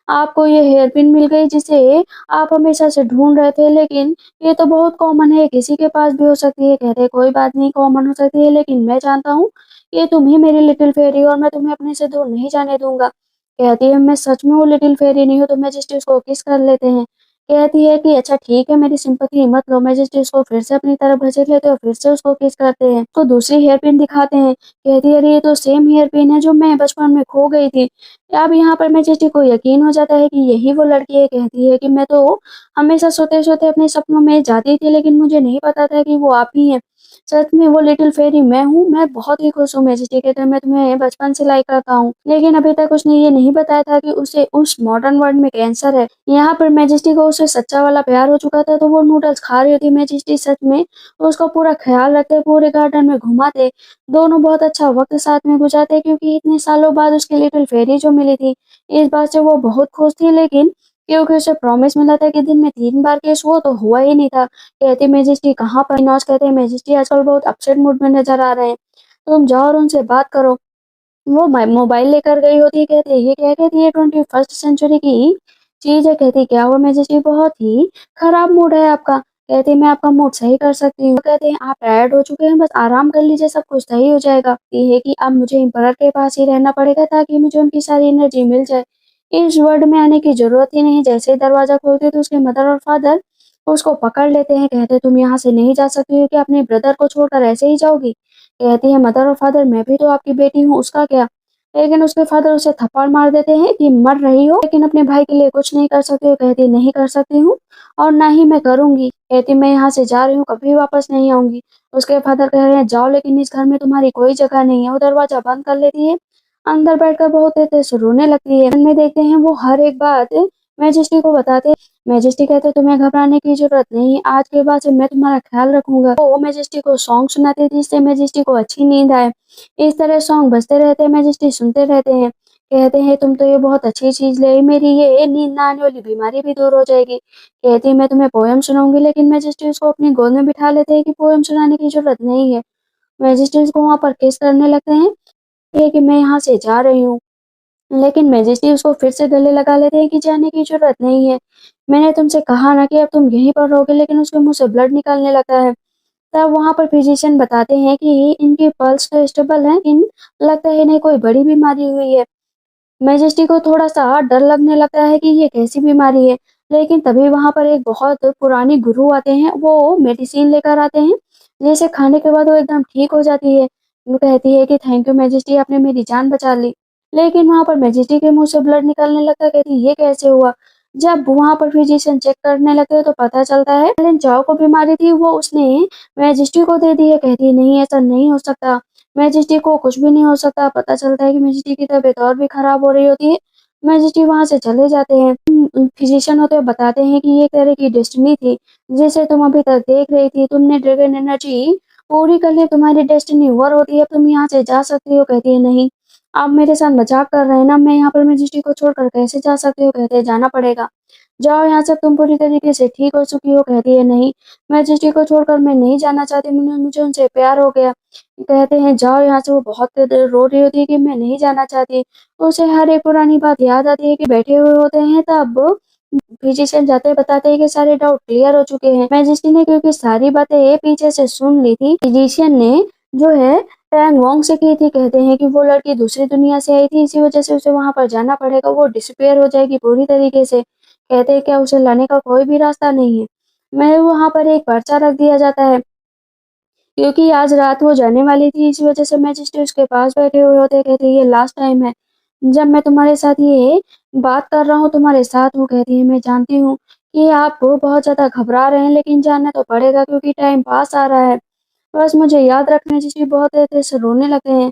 आपको ये हेयर पिन मिल गई जिसे आप हमेशा से ढूँढ रहे थे, लेकिन ये तो बहुत कॉमन है, किसी के पास भी हो सकती है। कहते हैं कोई बात नहीं, कॉमन हो सकती है, लेकिन मैं जानता हूँ ये तुम ही मेरी लिटिल फेरी हो और मैं तुम्हें अपने से दूर नहीं जाने दूँगा। कहती है मैं सच में वो लिटिल फेरी नहीं हूँ। तो मैजेस्टी उसको किस कर लेते हैं। कहती है कि अच्छा ठीक है मेरी सिंपैथी मत लो। मैजेस्टी उसको फिर से अपनी तरफ घसीट लेते हैं और फिर से उसको किस करते हैं। तो दूसरी हेयर पिन दिखाते हैं। कहती है अरे ये तो सेम हेयर पिन है जो मैं बचपन में खो गई थी। अब यहाँ पर मैजेस्टी को यकीन हो जाता है कि यही वो लड़की है। कहती है कि मैं तो हमेशा सोते-सोते अपने सपनों में जाती थी, लेकिन मुझे नहीं पता था कि वो आप ही हैं। सच में वो लिटिल फेरी मैं हूँ, मैं बहुत ही खुश हूँ। मैजेस्टी कहते हैं मैं तुम्हें बचपन से लाइक करता हूँ, लेकिन अभी तक उसने ये नहीं बताया था कि उसे उस मॉडर्न वर्ल्ड में कैंसर है। यहाँ पर मैजेस्टी को उससे सच्चा वाला प्यार हो चुका था, तो वो नूडल्स खा रही होती। मैजेस्टी सच में उसका पूरा ख़्याल रखते, पूरे गार्डन में घुमाते। दोनों बहुत अच्छा वक़्त साथ में गुज़ारते, क्योंकि इतने सालों बाद उसकी लिटिल फेरी जो मिली थी, इस बात से वो बहुत खुश थी। लेकिन क्योंकि उसे प्रॉमिस मिला था कि दिन में 3 बार किस वो तो हुआ ही नहीं था। कहती मैजेस्टी कहाँ पर? नॉच कहते हैं मैजेस्टी आजकल बहुत अपसेट मूड में नज़र आ रहे हैं, तुम जाओ और उनसे बात करो। वो मोबाइल लेकर गई होती है। कहती है ये क्या? कहती है 21st सेंचुरी की चीज़ है। कहती है क्या हुआ मैजेस्टी? बहुत ही खराब मूड है आपका। कहती है मैं आपका मूड सही कर सकती हूँ। कहते हैं आप टायर्ड हो चुके हैं, बस आराम कर लीजिए, सब कुछ सही हो जाएगा। ये है कि अब मुझे एम्परर के पास ही रहना पड़ेगा ताकि मुझे उनकी सारी एनर्जी मिल जाए। इस वर्ल्ड में आने की ज़रूरत ही नहीं। जैसे ही दरवाज़ा खोलती है तो उसके मदर और फादर उसको पकड़ लेते हैं। कहते हैं तुम यहाँ से नहीं जा सकती हो, क्या अपने ब्रदर को छोड़कर ऐसे ही जाओगी? कहती है मदर और फादर मैं भी तो आपकी बेटी हूँ, उसका क्या? लेकिन उसके फादर उसे थप्पड़ मार देते हैं कि मर रही हो लेकिन अपने भाई के लिए कुछ नहीं कर सकती हो। कहती नहीं कर सकती हूँ और ना ही मैं करूँगी। कहती मैं यहाँ से जा रही हूँ, कभी वापस नहीं आऊँगी। उसके फादर कह रहे हैं जाओ, लेकिन इस घर में तुम्हारी कोई जगह नहीं है। वो दरवाज़ा बंद कर लेती है, अंदर बैठकर बहुत देर से रोने लगती है। में देखते हैं वो हर एक बात मैजेस्टी को बताते हैं। मैजेस्टी कहते हैं तुम्हें घबराने की ज़रूरत नहीं, आज के बाद से मैं तुम्हारा ख़्याल रखूँगा। वो मैजेस्टी को सॉन्ग सुनाती थी जिससे मैजेस्टी को अच्छी नींद आए। इस तरह सॉन्ग बजते रहते हैं, मैजेस्टी सुनते रहते हैं। कहते हैं तुम तो ये बहुत अच्छी चीज़ ले आई, मेरी ये नींद ना आने वाली बीमारी भी दूर हो जाएगी। कहती है मैं तुम्हें पोएम सुनाऊँगी, लेकिन मैजेस्टी उसको अपनी गोद में बिठा लेते हैं कि पोएम सुनाने की ज़रूरत नहीं है। मैजेस्टी उसको वहाँ पर किस करने लगते हैं। है कि मैं यहाँ से जा रही हूँ। लेकिन मैजेस्टी उसको फिर से गले लगा लेते हैं कि जाने की ज़रूरत नहीं है। मैंने तुमसे कहा ना कि अब तुम यहीं पर रहोगे, लेकिन उसके मुँह से ब्लड निकलने लगता है। तब वहाँ पर फिजिशियन बताते हैं कि इनकी पल्स तो स्टेबल है, इन लगता है इन्हें कोई बड़ी बीमारी हुई है। मैजेस्टी को थोड़ा-सा डर लगने लगता है कि ये कैसी बीमारी है, लेकिन तभी वहाँ पर एक बहुत पुरानी गुरु आते हैं, वो मेडिसिन लेकर आते हैं, जिसे खाने के बाद वो एकदम ठीक हो जाती है। वो कहती है कि थैंक यू मैजेस्टी, आपने मेरी जान बचा ली। लेकिन वहाँ पर मैजेस्टी के मुँह से ब्लड निकलने लगता है, कहती है ये कैसे हुआ? जब वहाँ पर फिजिशियन चेक करने लगते हैं तो पता चलता है हेलेन चाओ को बीमारी थी, वो उसने मैजेस्टी को दे दी है। कहती है नहीं, ऐसा नहीं हो सकता। मैजेस्टी को कुछ भी नहीं हो सकता। पता चलता है कि मैजेस्टी की तबीयत और भी खराब हो रही होती है। मैजेस्टी वहाँ से चले जाते हैं। फिजिशियन होते हुए बताते हैं कि ये एक तरह की डेस्टिनी थी, जिसे तुम अभी तक देख रही थी। तुमने ड्रैगन एनर्जी पूरी कर ली, तुम्हारी डेस्टिनी ओवर होती है, अब तुम यहाँ से जा सकती हो। कहती है नहीं, आप मेरे साथ मजाक कर रहे हैं ना, मैं यहाँ पर मैजेस्टी को छोड़कर कैसे जा सकती हूँ? कहते हैं जाना पड़ेगा। जाओ यहाँ से, तुम पूरी तरीके से ठीक हो चुकी हो। कहती है नहीं, मैजेस्टी को छोड़कर मैं नहीं जाना चाहती, मुझे उनसे प्यार हो गया। कहते हैं जाओ यहाँ से। वो बहुत देर रो रही होती है कि मैं नहीं जाना चाहती। उसे हर एक पुरानी बात याद आती है कि बैठे हुए होते हैं तब फिजिशियन जाते बताते हैं कि सारे डाउट क्लियर हो चुके हैं। मैजिस्ट्री ने क्योंकि सारी बातें पीछे से सुन ली थी, फिजिशियन ने जो है टैंग वोंग से की थी। कहते हैं कि वो लड़की दूसरी दुनिया से आई थी, इसी वजह से उसे वहां पर जाना पड़ेगा, वो डिसअपियर हो जाएगी पूरी तरीके से। कहते हैं क्या उसे लाने का कोई भी रास्ता नहीं है। मैं वहां पर एक पर्चा रख दिया जाता है, क्योंकि आज रात वो जाने वाली थी, इसी वजह से मैजिस्ट्रेट उसके पास बैठे हुए होते। कहते ये लास्ट टाइम है जब मैं तुम्हारे साथ ये बात कर रहा हूँ, तुम्हारे साथ। वो कहती है मैं जानती हूँ कि आप बहुत ज्यादा घबरा रहे हैं, लेकिन जाना तो पड़ेगा क्योंकि टाइम पास आ रहा है। बस मुझे याद रखना। मैजिस्ट्रेट बहुत देर से रोने लगे हैं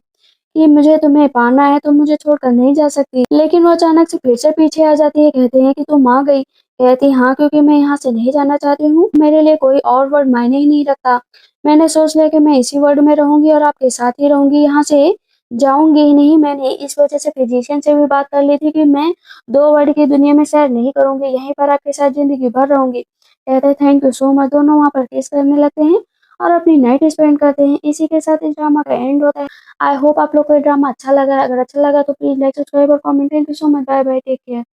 कि मुझे तुम्हें पाना है, तुम मुझे छोड़कर नहीं जा सकती। लेकिन वो अचानक से फिर से पीछे आ जाती है। कहते हैं कि तुम आ गई। कहती हाँ, क्योंकि मैं यहाँ से नहीं जाना चाहती हूँ, मेरे लिए कोई और वर्ड मायने ही नहीं रखता। मैंने सोच लिया कि मैं इसी वर्ल्ड में रहूंगी और आपके साथ ही रहूंगी, यहाँ से जाऊंगी ही नहीं। मैंने इस वजह से फिजिशियन से भी बात कर ली थी कि मैं दो वर्ल्ड की दुनिया में सैर नहीं करूंगी, यहीं पर आपके साथ जिंदगी भर रहूंगी। कहते हैं थैंक यू सो मच। दोनों वहाँ पर किस करने लगते हैं और अपनी नाइट स्पेंड करते हैं। इसी के साथ इस ड्रामा का एंड होता है। आई होप आप लोग को ये ड्रामा अच्छा लगा है। अगर अच्छा लगा तो प्लीज लाइक, सब्सक्राइब और कमेंट। Thank you so much. Bye bye, take care.